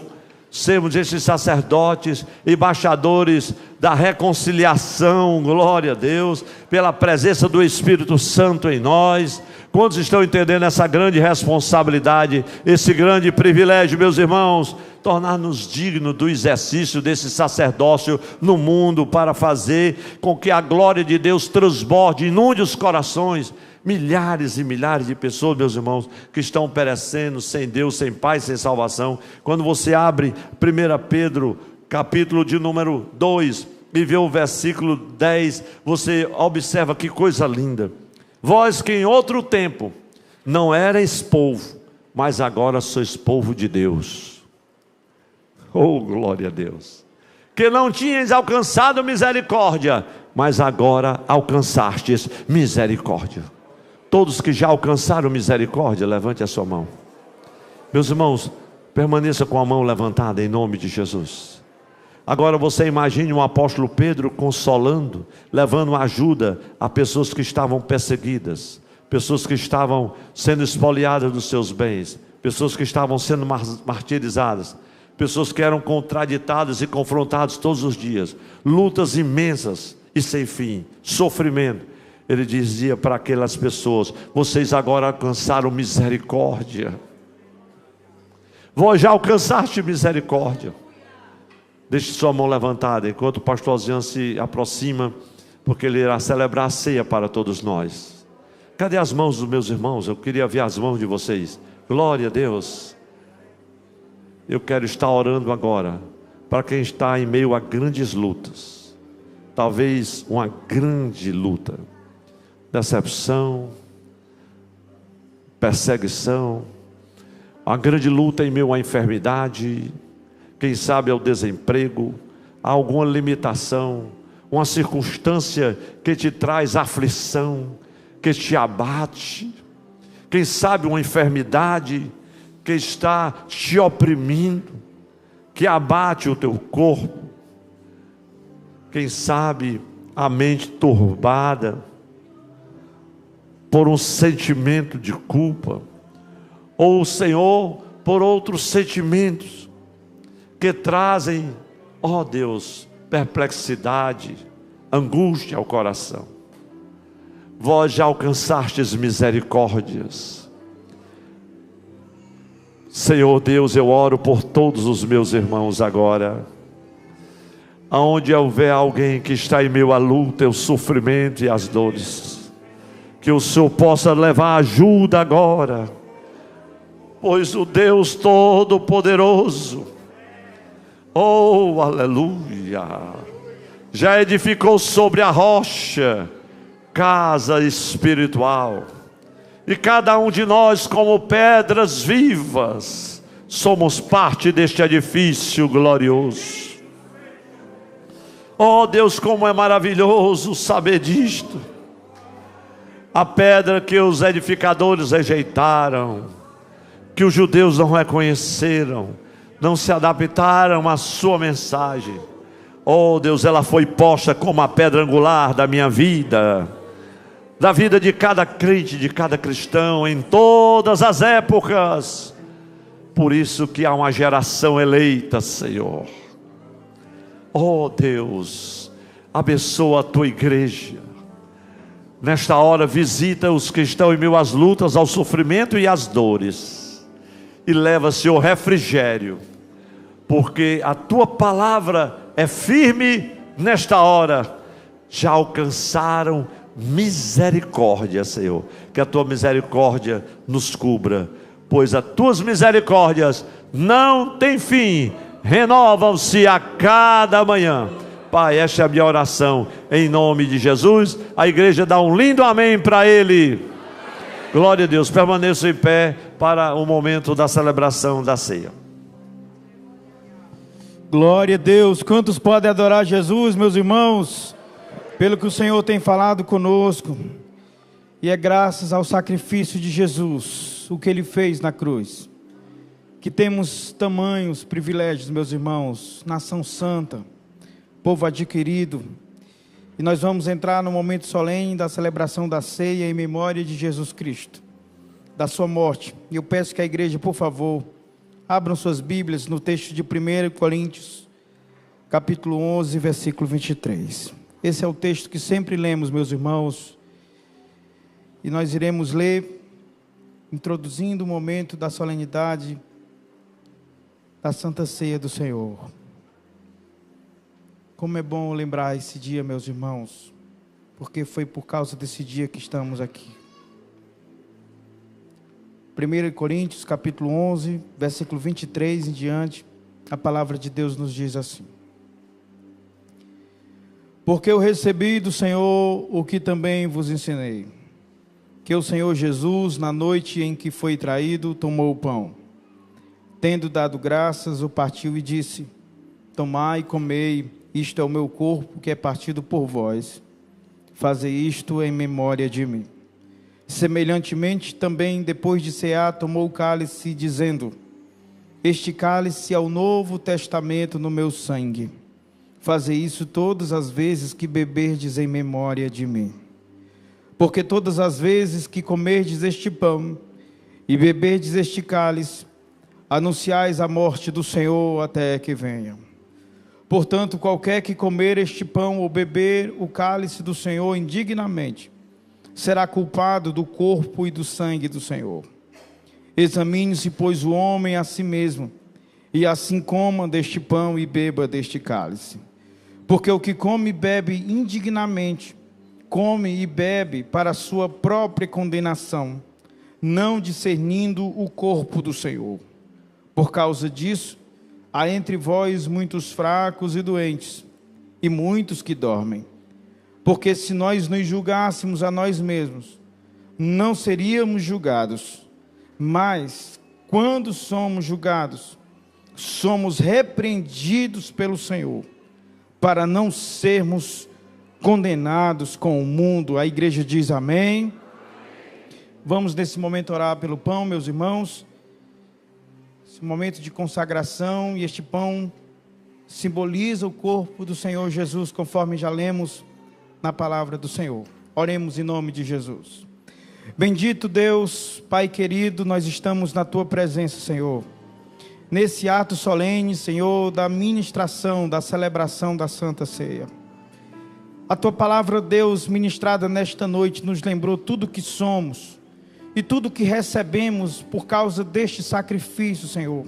sermos esses sacerdotes, embaixadores da reconciliação, glória a Deus, pela presença do Espírito Santo em nós. Quantos estão entendendo essa grande responsabilidade, esse grande privilégio, meus irmãos? Tornar-nos dignos do exercício desse sacerdócio no mundo, para fazer com que a glória de Deus transborde, inunde os corações. Milhares e milhares de pessoas, meus irmãos, que estão perecendo sem Deus, sem paz, sem salvação. Quando você abre 1 Pedro, capítulo de número 2, e vê o versículo 10, você observa que coisa linda. Vós que em outro tempo não erais povo, mas agora sois povo de Deus. Oh, glória a Deus. Que não tinhas alcançado misericórdia, mas agora alcançastes misericórdia. Todos que já alcançaram misericórdia, levante a sua mão. Meus irmãos, permaneça com a mão levantada em nome de Jesus. Agora você imagine o apóstolo Pedro consolando, levando ajuda a pessoas que estavam perseguidas, pessoas que estavam sendo espoliadas dos seus bens, pessoas que estavam sendo martirizadas, pessoas que eram contraditadas e confrontadas todos os dias, lutas imensas e sem fim, sofrimento. Ele dizia para aquelas pessoas: vocês agora alcançaram misericórdia. Vós já alcançaste misericórdia. Deixe sua mão levantada enquanto o pastor Zian se aproxima, porque ele irá celebrar a ceia para todos nós. Cadê as mãos dos meus irmãos? Eu queria ver as mãos de vocês. Glória a Deus. Eu quero estar orando agora para quem está em meio a grandes lutas, talvez uma grande luta, decepção, perseguição, uma grande luta em meio à enfermidade, quem sabe ao desemprego, a alguma limitação, uma circunstância que te traz aflição, que te abate, quem sabe uma enfermidade que está te oprimindo, que abate o teu corpo, quem sabe a mente turbada por um sentimento de culpa, ou o Senhor por outros sentimentos que trazem, ó Deus, perplexidade, angústia ao coração. Vós já alcançastes misericórdias. Senhor Deus, eu oro por todos os meus irmãos agora. Aonde houver alguém que está em meio à luta, o sofrimento e as dores, que o Senhor possa levar ajuda agora, pois o Deus Todo-Poderoso, oh aleluia, já edificou sobre a rocha casa espiritual, e cada um de nós, como pedras vivas, somos parte deste edifício glorioso. Oh Deus, como é maravilhoso saber disto. A pedra que os edificadores rejeitaram, que os judeus não reconheceram, não se adaptaram à sua mensagem. Oh Deus, ela foi posta como a pedra angular da minha vida, da vida de cada crente, de cada cristão, em todas as épocas. Por isso que há uma geração eleita, Senhor. Oh Deus, abençoa a tua igreja. Nesta hora visita os que estão em meio às lutas, ao sofrimento e às dores, e leva, Senhor, refrigério, porque a tua palavra é firme nesta hora. Já alcançaram misericórdia, Senhor. Que a tua misericórdia nos cubra, pois as tuas misericórdias não têm fim, renovam-se a cada manhã. Pai, esta é a minha oração, em nome de Jesus. A igreja dá um lindo amém para Ele. Glória a Deus. Permaneça em pé para o momento da celebração da ceia. Glória a Deus. Quantos podem adorar Jesus, meus irmãos, pelo que o Senhor tem falado conosco? E é graças ao sacrifício de Jesus, o que Ele fez na cruz, que temos tamanhos privilégios, meus irmãos, nação santa, povo adquirido. E nós vamos entrar no momento solene da celebração da ceia em memória de Jesus Cristo, da sua morte. E eu peço que a igreja, por favor, abram suas Bíblias no texto de 1 Coríntios, capítulo 11, versículo 23. Esse é o texto que sempre lemos, meus irmãos, e nós iremos ler, introduzindo o momento da solenidade da Santa Ceia do Senhor. Como é bom lembrar esse dia, meus irmãos, porque foi por causa desse dia que estamos aqui. 1 Coríntios, capítulo 11, versículo 23 em diante, a palavra de Deus nos diz assim: porque eu recebi do Senhor o que também vos ensinei, que o Senhor Jesus, na noite em que foi traído, tomou o pão, tendo dado graças, o partiu e disse: tomai e comei, isto é o meu corpo que é partido por vós, fazei isto em memória de mim. Semelhantemente também, depois de cear, tomou o cálice, dizendo: este cálice é o novo testamento no meu sangue. Fazei isso todas as vezes que beberdes em memória de mim. Porque todas as vezes que comerdes este pão e beberdes este cálice, anunciais a morte do Senhor até que venha. Portanto, qualquer que comer este pão ou beber o cálice do Senhor indignamente, será culpado do corpo e do sangue do Senhor. Examine-se, pois, o homem a si mesmo, e assim coma deste pão e beba deste cálice. Porque o que come e bebe indignamente, come e bebe para a sua própria condenação, não discernindo o corpo do Senhor. Por causa disso, há entre vós muitos fracos e doentes, e muitos que dormem. Porque se nós nos julgássemos a nós mesmos, não seríamos julgados. Mas, quando somos julgados, somos repreendidos pelo Senhor, para não sermos condenados com o mundo. A igreja diz amém. Vamos nesse momento orar pelo pão, meus irmãos. Esse momento de consagração, e este pão simboliza o corpo do Senhor Jesus, conforme já lemos na palavra do Senhor. Oremos em nome de Jesus. Bendito Deus, Pai querido, nós estamos na Tua presença, Senhor. Nesse ato solene, Senhor, da ministração, da celebração da Santa Ceia. A Tua palavra, Deus, ministrada nesta noite, nos lembrou tudo que somos e tudo que recebemos por causa deste sacrifício, Senhor.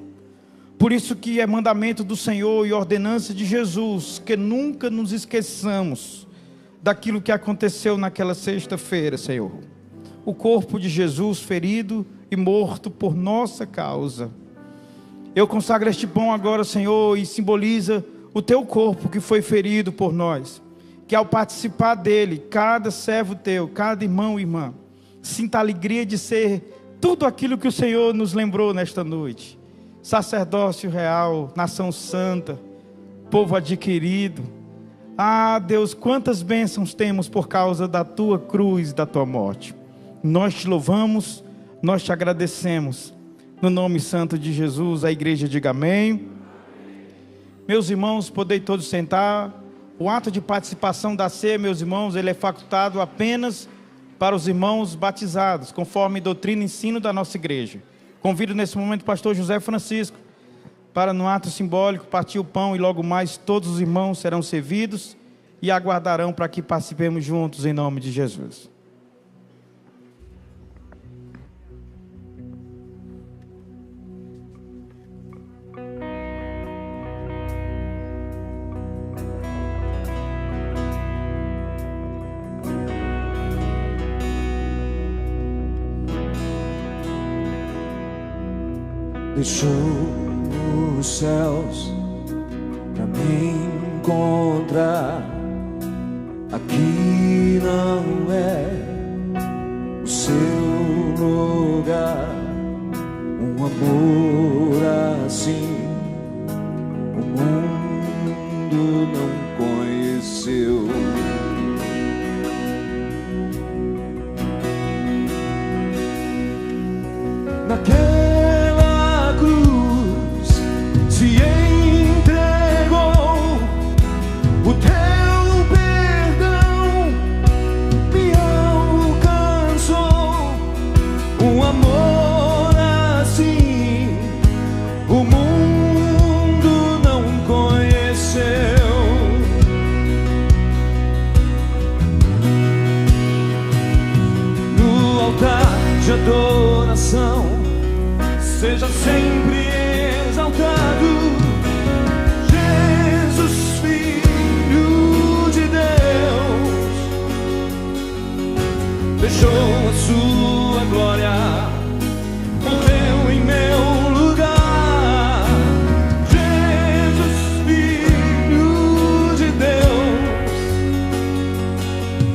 Por isso que é mandamento do Senhor e ordenança de Jesus, que nunca nos esqueçamos daquilo que aconteceu naquela sexta-feira, Senhor. O corpo de Jesus ferido e morto por nossa causa. Eu consagro este pão agora, Senhor, e simboliza o Teu corpo que foi ferido por nós. Que ao participar dele, cada servo Teu, cada irmão e irmã, sinta a alegria de ser tudo aquilo que o Senhor nos lembrou nesta noite. Sacerdócio real, nação santa, povo adquirido. Ah, Deus, quantas bênçãos temos por causa da Tua cruz, da Tua morte. Nós Te louvamos, nós Te agradecemos. No nome santo de Jesus, a igreja diga amém. Meus irmãos, podem todos sentar. O ato de participação da ceia, meus irmãos, ele é facultado apenas para os irmãos batizados, conforme doutrina e ensino da nossa igreja. Convido nesse momento o pastor José Francisco para, no ato simbólico, partir o pão, e logo mais todos os irmãos serão servidos e aguardarão para que participemos juntos em nome de Jesus. Deixou os céus pra me encontrar. Aqui não é o seu lugar. Um amor assim o mundo não conheceu. Naquela cruz se entregou, o teu perdão me alcançou. Um amor assim o mundo não conheceu. No altar de adoração seja sempre exaltado Jesus, Filho de Deus. Deixou a sua glória, morreu em meu lugar. Jesus, Filho de Deus,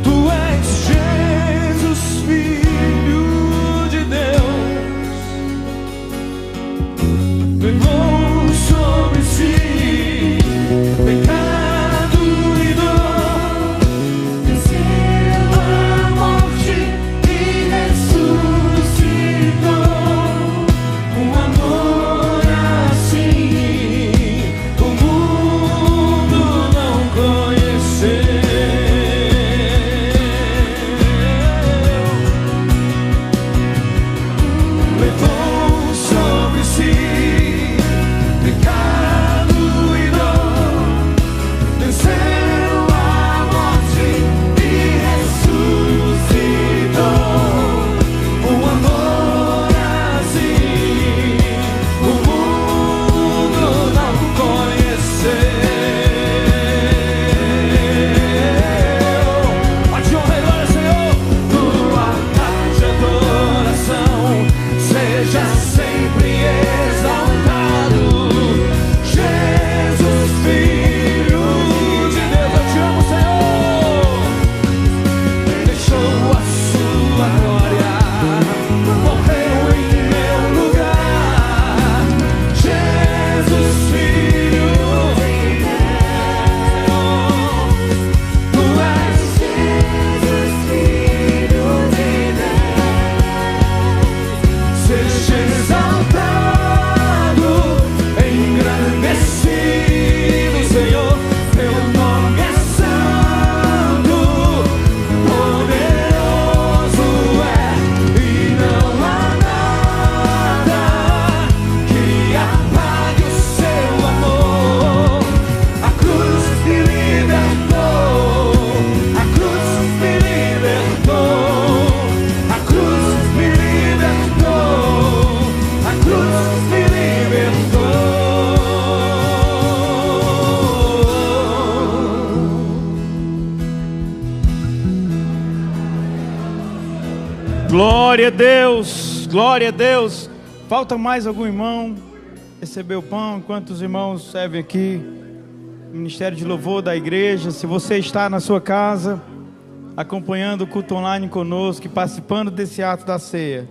Tu és Jesus, Filho de Deus. levou sobre si pecado e dor, venceu a morte e ressuscitou. Um amor assim o mundo não conheceu. Pode honrar e glória, Senhor. Tua paz de adoração seja sempre exaltado. Jesus, Filho de Deus, eu te amo, Senhor. Deixou a sua glória, morreu em meu lugar. Jesus, Filho de Deus, tu és Jesus, Filho de Deus. Seja exaltado, engrandecido, Senhor. Teu nome é santo, poderoso é, e não há nada que apague o seu amor. A cruz me libertou, a cruz me libertou, a cruz me libertou, a cruz me libertou. Glória a Deus, glória a Deus. Falta mais algum irmão receber o pão enquanto os irmãos servem aqui? Ministério de Louvor da igreja. Se você está na sua casa, acompanhando o culto online conosco e participando desse ato da ceia,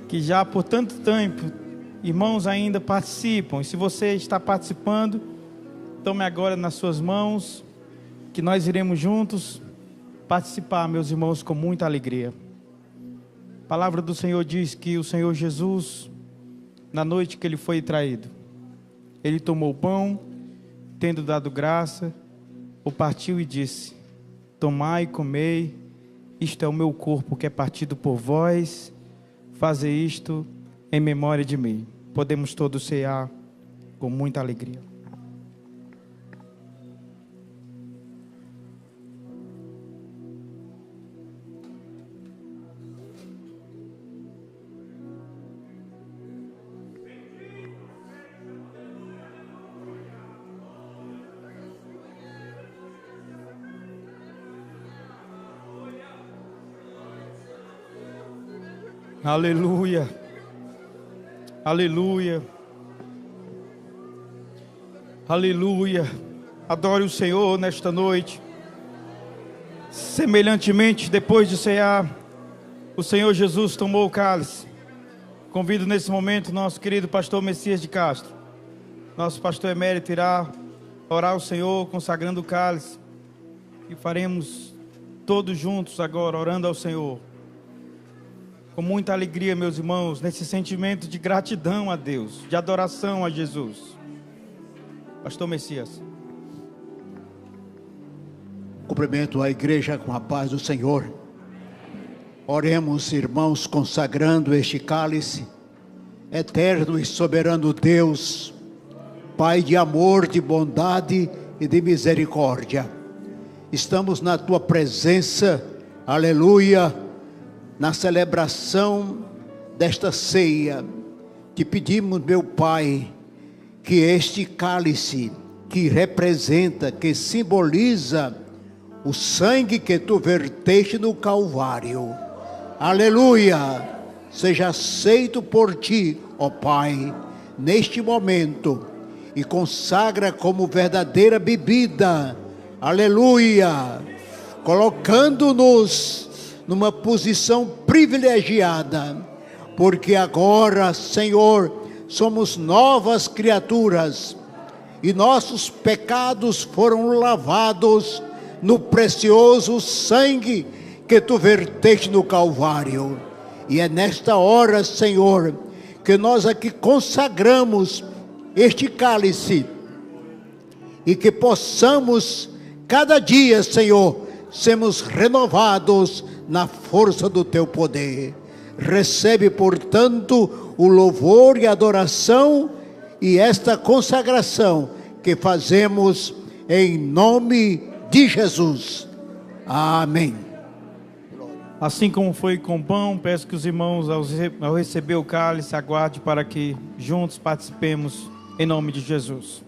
que já por tanto tempo irmãos ainda participam, e se você está participando, tome agora nas suas mãos, que nós iremos juntos participar, meus irmãos, com muita alegria. A palavra do Senhor diz que o Senhor Jesus, na noite que ele foi traído, ele tomou o pão, tendo dado graça, o partiu e disse: tomai e comei, isto é o meu corpo que é partido por vós, fazei isto em memória de mim. Podemos todos cear com muita alegria. Aleluia, aleluia, aleluia. Adore o Senhor nesta noite. Semelhantemente, depois de cear, o Senhor Jesus tomou o cálice. Convido nesse momento nosso querido pastor Messias de Castro, nosso pastor emérito, irá orar ao Senhor consagrando o cálice, e faremos todos juntos agora orando ao Senhor. Com muita alegria, meus irmãos, nesse sentimento de gratidão a Deus, de adoração a Jesus. Pastor Messias. Cumprimento a igreja com a paz do Senhor. Oremos, irmãos, consagrando este cálice. Eterno e soberano Deus, Pai de amor, de bondade e de misericórdia, estamos na tua presença, aleluia, na celebração desta ceia. Te pedimos, meu Pai, que este cálice que representa, que simboliza o sangue que tu verteste no Calvário, aleluia, seja aceito por ti, ó Pai, neste momento, e consagra como verdadeira bebida, aleluia, colocando-nos numa posição privilegiada, porque agora, Senhor, somos novas criaturas, e nossos pecados foram lavados no precioso sangue que tu verteste no Calvário. E é nesta hora, Senhor, que nós aqui consagramos este cálice, e que possamos cada dia, Senhor, sermos renovados na força do teu poder. Recebe, portanto, o louvor e a adoração e esta consagração que fazemos em nome de Jesus. Amém. Assim como foi com o pão, peço que os irmãos, ao receber o cálice, aguardem para que juntos participemos em nome de Jesus.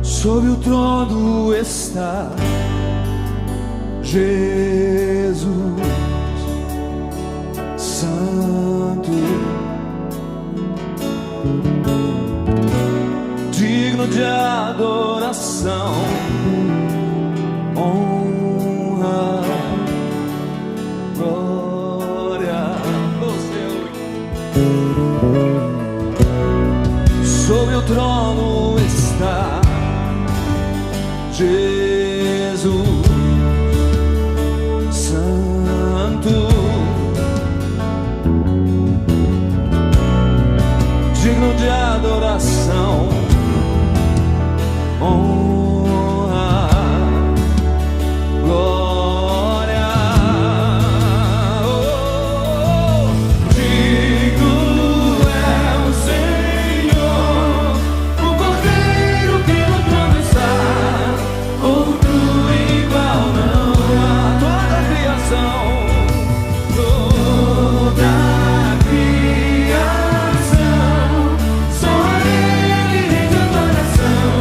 Sob o trono está Jesus, Santo, digno de adoração, honra, glória. Sob o trono está Jesus, Santo, digno de adoração, honra, glória. Oh, digno é o Senhor, o Cordeiro que no trono está. Outro igual não há. Toda a criação, só a Ele rende adoração.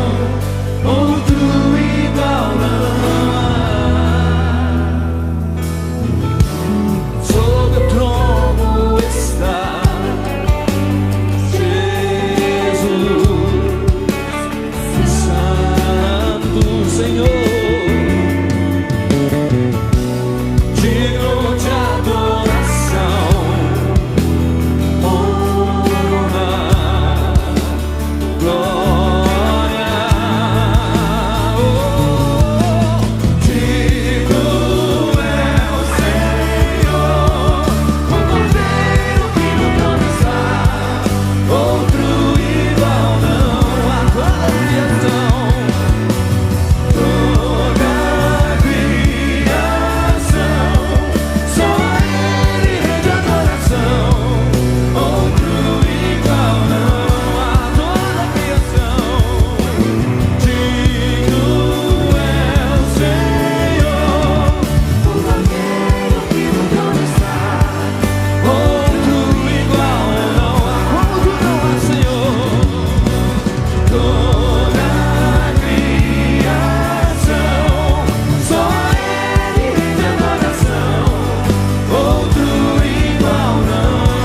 Outro igual não há. Sob o trono está Jesus, Santo Senhor, digno de adoração, honra, glória. Oh, digno é o Senhor, o Cordeiro que no trono está. Outro igual não há. Toda a criação, só a Ele rende adoração. Outro igual não há. Toda a criação, digno é o Senhor, o Cordeiro que no trono está. Outro igual não há. Como tu não há, Senhor. Toda a criação, só a Ele rende adoração. Outro igual não há.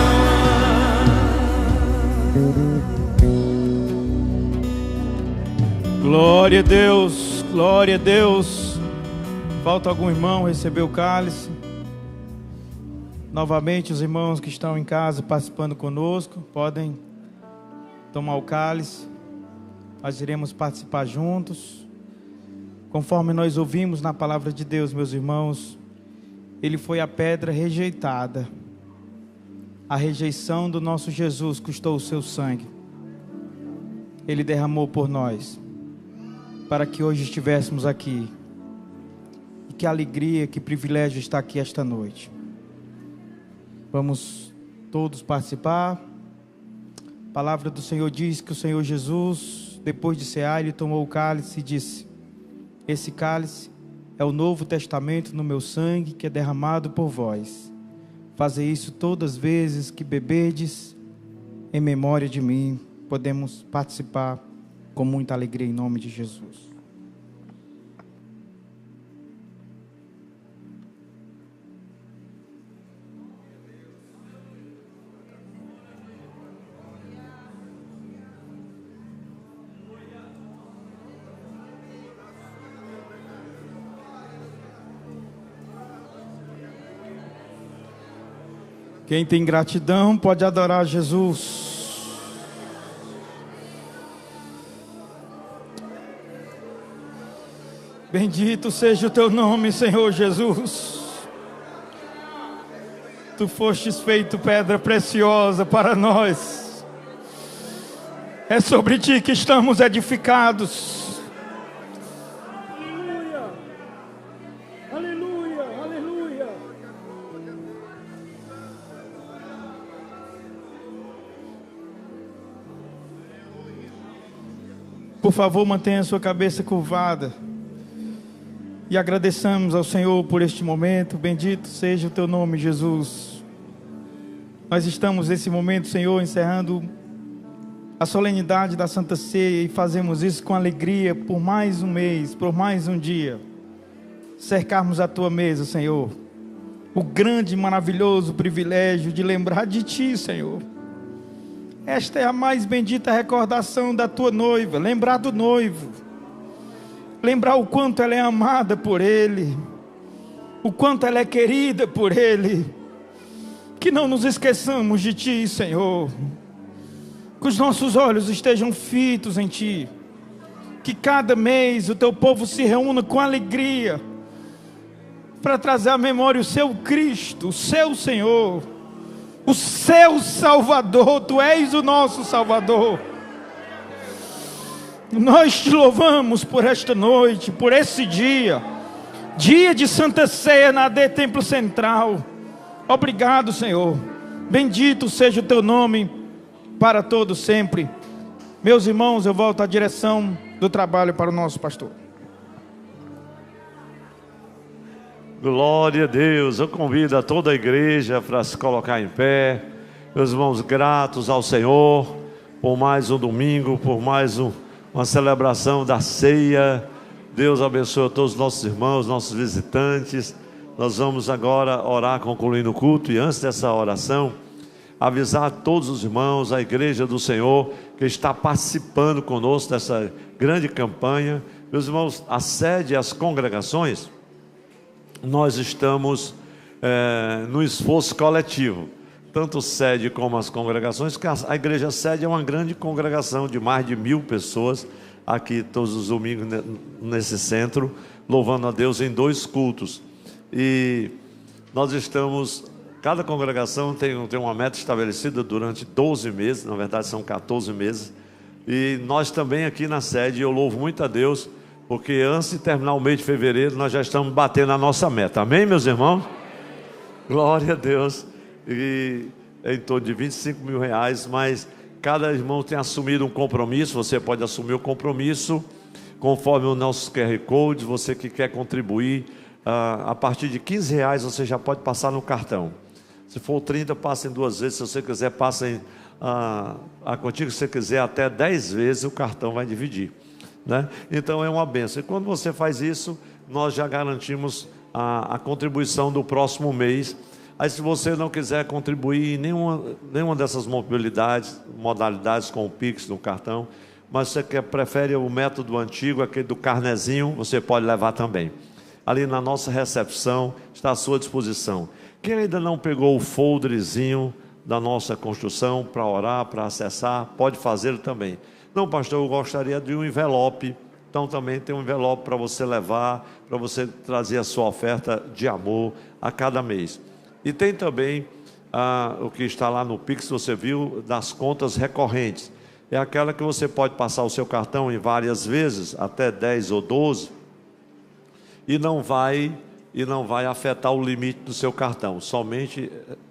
Glória a Deus, glória a Deus. Falta algum irmão receber o cálice? Novamente, os irmãos que estão em casa participando conosco podem tomar o cálice. Nós iremos participar juntos. Conforme nós ouvimos na palavra de Deus, meus irmãos, Ele foi a pedra rejeitada. A rejeição do nosso Jesus custou o seu sangue. Ele derramou por nós, para que hoje estivéssemos aqui. E que alegria, que privilégio estar aqui esta noite. Vamos todos participar. A palavra do Senhor diz que o Senhor Jesus, depois de cear, Ele tomou o cálice e disse: esse cálice é o novo testamento no meu sangue, que é derramado por vós. Fazei isso todas as vezes que beberdes, em memória de mim. Podemos participar com muita alegria em nome de Jesus. Quem tem gratidão pode adorar Jesus. Bendito seja o teu nome, Senhor Jesus. Tu fostes feito pedra preciosa para nós. É sobre ti que estamos edificados. Aleluia, aleluia, aleluia. Por favor, mantenha a sua cabeça curvada. E agradeçamos ao Senhor por este momento. Bendito seja o teu nome, Jesus. Nós estamos nesse momento, Senhor, encerrando a solenidade da Santa Ceia e fazemos isso com alegria por mais um mês, por mais um dia. Cercarmos a tua mesa, Senhor. O grande e maravilhoso privilégio de lembrar de ti, Senhor. Esta é a mais bendita recordação da tua noiva. Lembrar do noivo. Lembrar o quanto ela é amada por Ele, o quanto ela é querida por Ele. Que não nos esqueçamos de Ti, Senhor. Que os nossos olhos estejam fitos em Ti. Que cada mês o Teu povo se reúna com alegria para trazer à memória o Seu Cristo, o Seu Senhor, o Seu Salvador. Tu és o nosso Salvador. Nós te louvamos por esta noite, por esse dia, dia de Santa Ceia na AD Templo Central. Obrigado, Senhor. Bendito seja o teu nome para todos sempre. Meus irmãos, eu volto à direção do trabalho para o nosso pastor. Glória a Deus. Eu convido a toda a igreja para se colocar em pé. Meus irmãos, gratos ao Senhor por mais um domingo, por mais uma celebração da ceia. Deus abençoe a todos os nossos irmãos, nossos visitantes. Nós vamos agora orar concluindo o culto. E antes dessa oração, avisar a todos os irmãos, a igreja do Senhor, que está participando conosco dessa grande campanha. Meus irmãos, a sede e as congregações, nós estamos no esforço coletivo. Tanto sede como as congregações, que a igreja sede é uma grande congregação de mais de 1000 pessoas, aqui todos os domingos nesse centro, louvando a Deus em 2 cultos. E nós estamos, cada congregação tem uma meta estabelecida durante 12 meses, na verdade são 14 meses, e nós também aqui na sede, eu louvo muito a Deus, porque antes de terminar o mês de fevereiro, nós já estamos batendo a nossa meta, amém, meus irmãos? Glória a Deus. E é em torno de 25 mil reais, mas cada irmão tem assumido um compromisso. Você pode assumir o compromisso conforme os nossos QR Codes. Você que quer contribuir, a partir de 15 reais você já pode passar no cartão. Se for 30, passa em 2 vezes. Se você quiser, passa em a quantia que você quiser, até 10 vezes o cartão vai dividir, né? Então é uma bênção. E quando você faz isso, nós já garantimos a contribuição do próximo mês. Aí, se você não quiser contribuir em nenhuma dessas modalidades com o Pix no cartão, mas você prefere o método antigo, aquele do carnezinho, você pode levar também. Ali na nossa recepção está à sua disposição. Quem ainda não pegou o folderzinho da nossa construção para orar, para acessar, pode fazê-lo também. Não, pastor, eu gostaria de um envelope. Então também tem um envelope para você levar, para você trazer a sua oferta de amor a cada mês. E tem também o que está lá no Pix, você viu, das contas recorrentes. É aquela que você pode passar o seu cartão em várias vezes, até 10 ou 12, e não vai afetar o limite do seu cartão, somente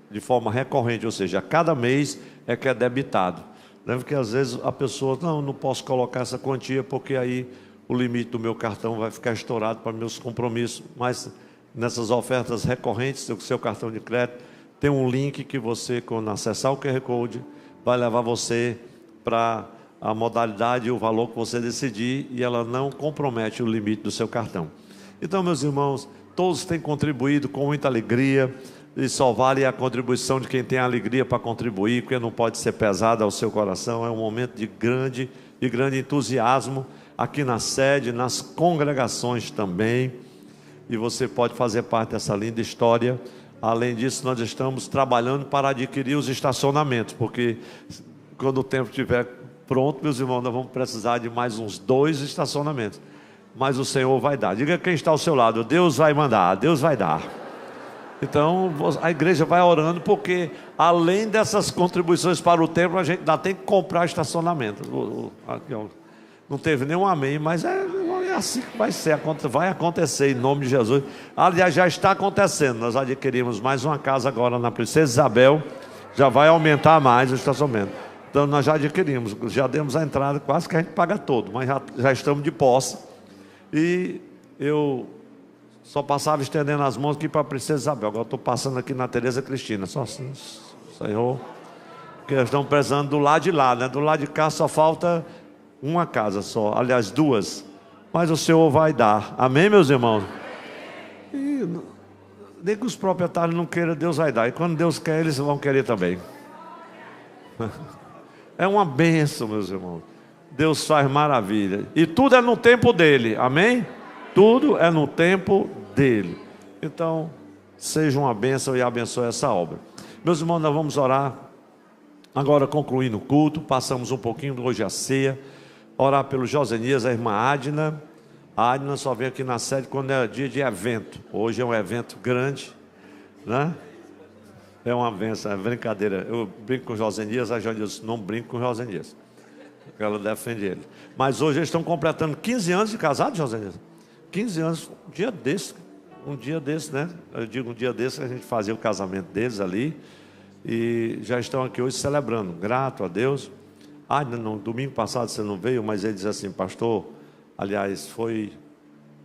de forma recorrente, ou seja, a cada mês é que é debitado. Lembra que às vezes a pessoa, não posso colocar essa quantia, porque aí o limite do meu cartão vai ficar estourado para meus compromissos, mas nessas ofertas recorrentes, o seu cartão de crédito tem um link que você, quando acessar o QR Code, vai levar você para a modalidade e o valor que você decidir, e ela não compromete o limite do seu cartão. Então, meus irmãos, todos têm contribuído com muita alegria, e só vale a contribuição de quem tem alegria para contribuir, porque não pode ser pesada ao seu coração. É um momento de grande entusiasmo aqui na sede, nas congregações também. E você pode fazer parte dessa linda história. Além disso, nós estamos trabalhando para adquirir os estacionamentos, porque quando o tempo estiver pronto, meus irmãos, nós vamos precisar de mais uns 2 estacionamentos. mas o Senhor vai dar. Diga quem está ao seu lado: Deus vai mandar, Deus vai dar. Então a igreja vai orando, porque além dessas contribuições para o templo, a gente ainda tem que comprar estacionamento. Não teve nenhum amém, mas é assim que vai ser, vai acontecer em nome de Jesus. Aliás, já está acontecendo. Nós adquirimos mais uma casa agora na Princesa Isabel, já vai aumentar mais o estacionamento. Então nós já adquirimos, já demos a entrada, quase que a gente paga todo, mas já estamos de posse. E eu só passava estendendo as mãos aqui para a Princesa Isabel. Agora estou passando aqui na Tereza Cristina. Só assim, Senhor, porque eles estão precisando do lado de lá, né? Do lado de cá só falta uma casa só, aliás 2. Mas o Senhor vai dar. Amém, meus irmãos? E nem que os proprietários não queiram, Deus vai dar. E quando Deus quer, eles vão querer também. É uma bênção, meus irmãos. Deus faz maravilha. E tudo é no tempo dele. Amém? Tudo é no tempo dele. Então, seja uma bênção e abençoe essa obra. Meus irmãos, nós vamos orar. Agora concluindo o culto, passamos um pouquinho hoje a ceia. Orar pelo Josenias, a irmã Adna. A Adna só vem aqui na sede quando é dia de evento. Hoje é um evento grande, né? É uma bênção, é brincadeira. Eu brinco com o Josenias, a Josenias não brinco com o Josenias. Ela defende ele. Mas hoje eles estão completando 15 anos de casado, Josenias. 15 anos, um dia desse, né? Eu digo um dia desse, a gente fazia o casamento deles ali. E já estão aqui hoje celebrando, grato a Deus. No domingo passado você não veio, mas ele diz assim: pastor, aliás, foi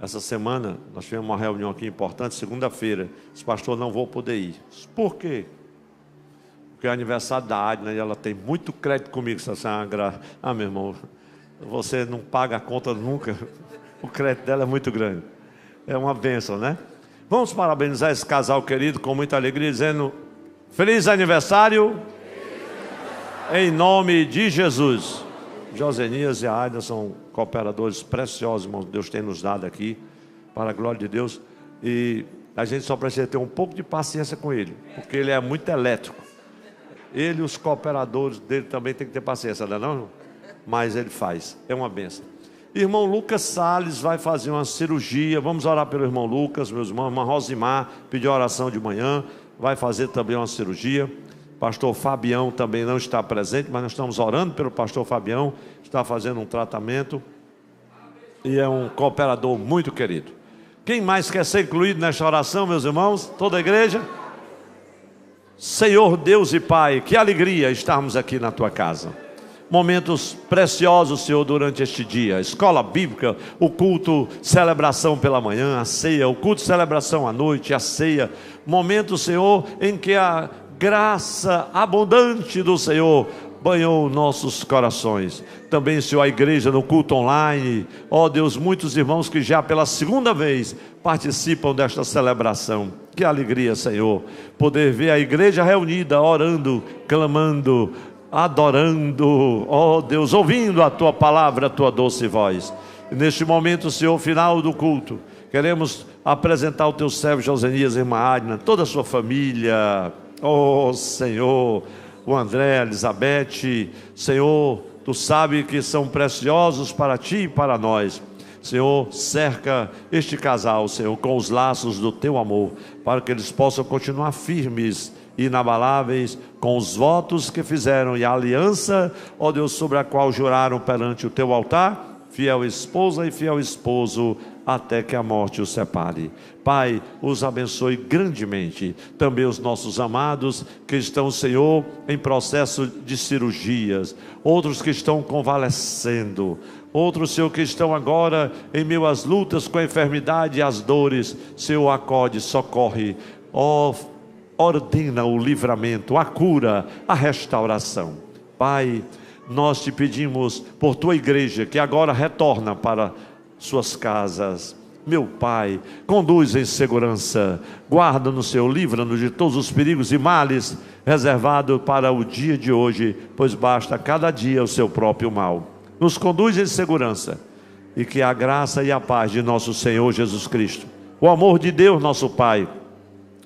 essa semana, nós tivemos uma reunião aqui importante, segunda-feira. Disse: pastor, não vou poder ir. Disse: por quê? Porque é aniversário da Adna e ela tem muito crédito comigo. Assim, meu irmão, você não paga a conta nunca. O crédito dela é muito grande. É uma bênção, né? Vamos parabenizar esse casal querido com muita alegria, dizendo: feliz aniversário, em nome de Jesus. Josenias e a Aida são cooperadores preciosos, irmãos, Deus tem nos dado aqui, para a glória de Deus. E a gente só precisa ter um pouco de paciência com ele, porque ele é muito elétrico. Ele e os cooperadores dele também tem que ter paciência, não é não? Mas ele faz, é uma bênção. Irmão Lucas Salles vai fazer uma cirurgia. Vamos orar pelo irmão Lucas, meus irmãos. Irmã Rosimar pediu oração de manhã, vai fazer também uma cirurgia. Pastor Fabião também não está presente, mas nós estamos orando pelo pastor Fabião, está fazendo um tratamento e é um cooperador muito querido. Quem mais quer ser incluído nesta oração, meus irmãos? Toda a igreja? Senhor Deus e Pai, que alegria estarmos aqui na tua casa. Momentos preciosos, Senhor, durante este dia. Escola bíblica, o culto, celebração pela manhã, a ceia, o culto, celebração à noite, a ceia. Momentos, Senhor, em que a graça abundante do Senhor banhou nossos corações. Também, Senhor, a igreja no culto online. Ó Deus, muitos irmãos que já pela segunda vez participam desta celebração. Que alegria, Senhor, poder ver a igreja reunida, orando, clamando, adorando, ó Deus, ouvindo a tua palavra, a tua doce voz. E neste momento, Senhor, final do culto, queremos apresentar o teu servo Josenias, irmã Adna, toda a sua família. Oh Senhor, o André, a Elizabeth, Senhor, tu sabes que são preciosos para ti e para nós. Senhor, cerca este casal, Senhor, com os laços do teu amor, para que eles possam continuar firmes, inabaláveis, com os votos que fizeram e a aliança, ó Deus, sobre a qual juraram perante o teu altar, fiel esposa e fiel esposo, até que a morte os separe. Pai, os abençoe grandemente. Também os nossos amados que estão, Senhor, em processo de cirurgias, outros que estão convalescendo, outros, Senhor, que estão agora em meio às lutas com a enfermidade e as dores. Senhor, acode, socorre, ordena o livramento, a cura, a restauração. Pai, nós te pedimos por tua igreja que agora retorna para suas casas. Meu Pai, conduz em segurança, guarda-nos, Senhor, livra-nos de todos os perigos e males reservados para o dia de hoje, pois basta cada dia o seu próprio mal. Nos conduz em segurança e que a graça e a paz de nosso Senhor Jesus Cristo, o amor de Deus nosso Pai,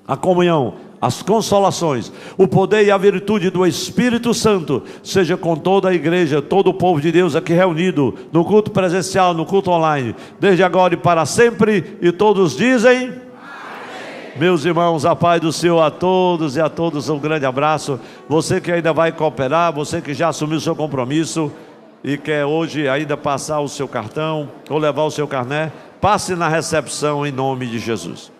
a comunhão, as consolações, o poder e a virtude do Espírito Santo seja com toda a igreja, todo o povo de Deus aqui reunido, no culto presencial, no culto online, desde agora e para sempre, e todos dizem... Amém. Meus irmãos, a paz do Senhor a todos e a todos um grande abraço. Você que ainda vai cooperar, você que já assumiu o seu compromisso e quer hoje ainda passar o seu cartão ou levar o seu carné, passe na recepção em nome de Jesus.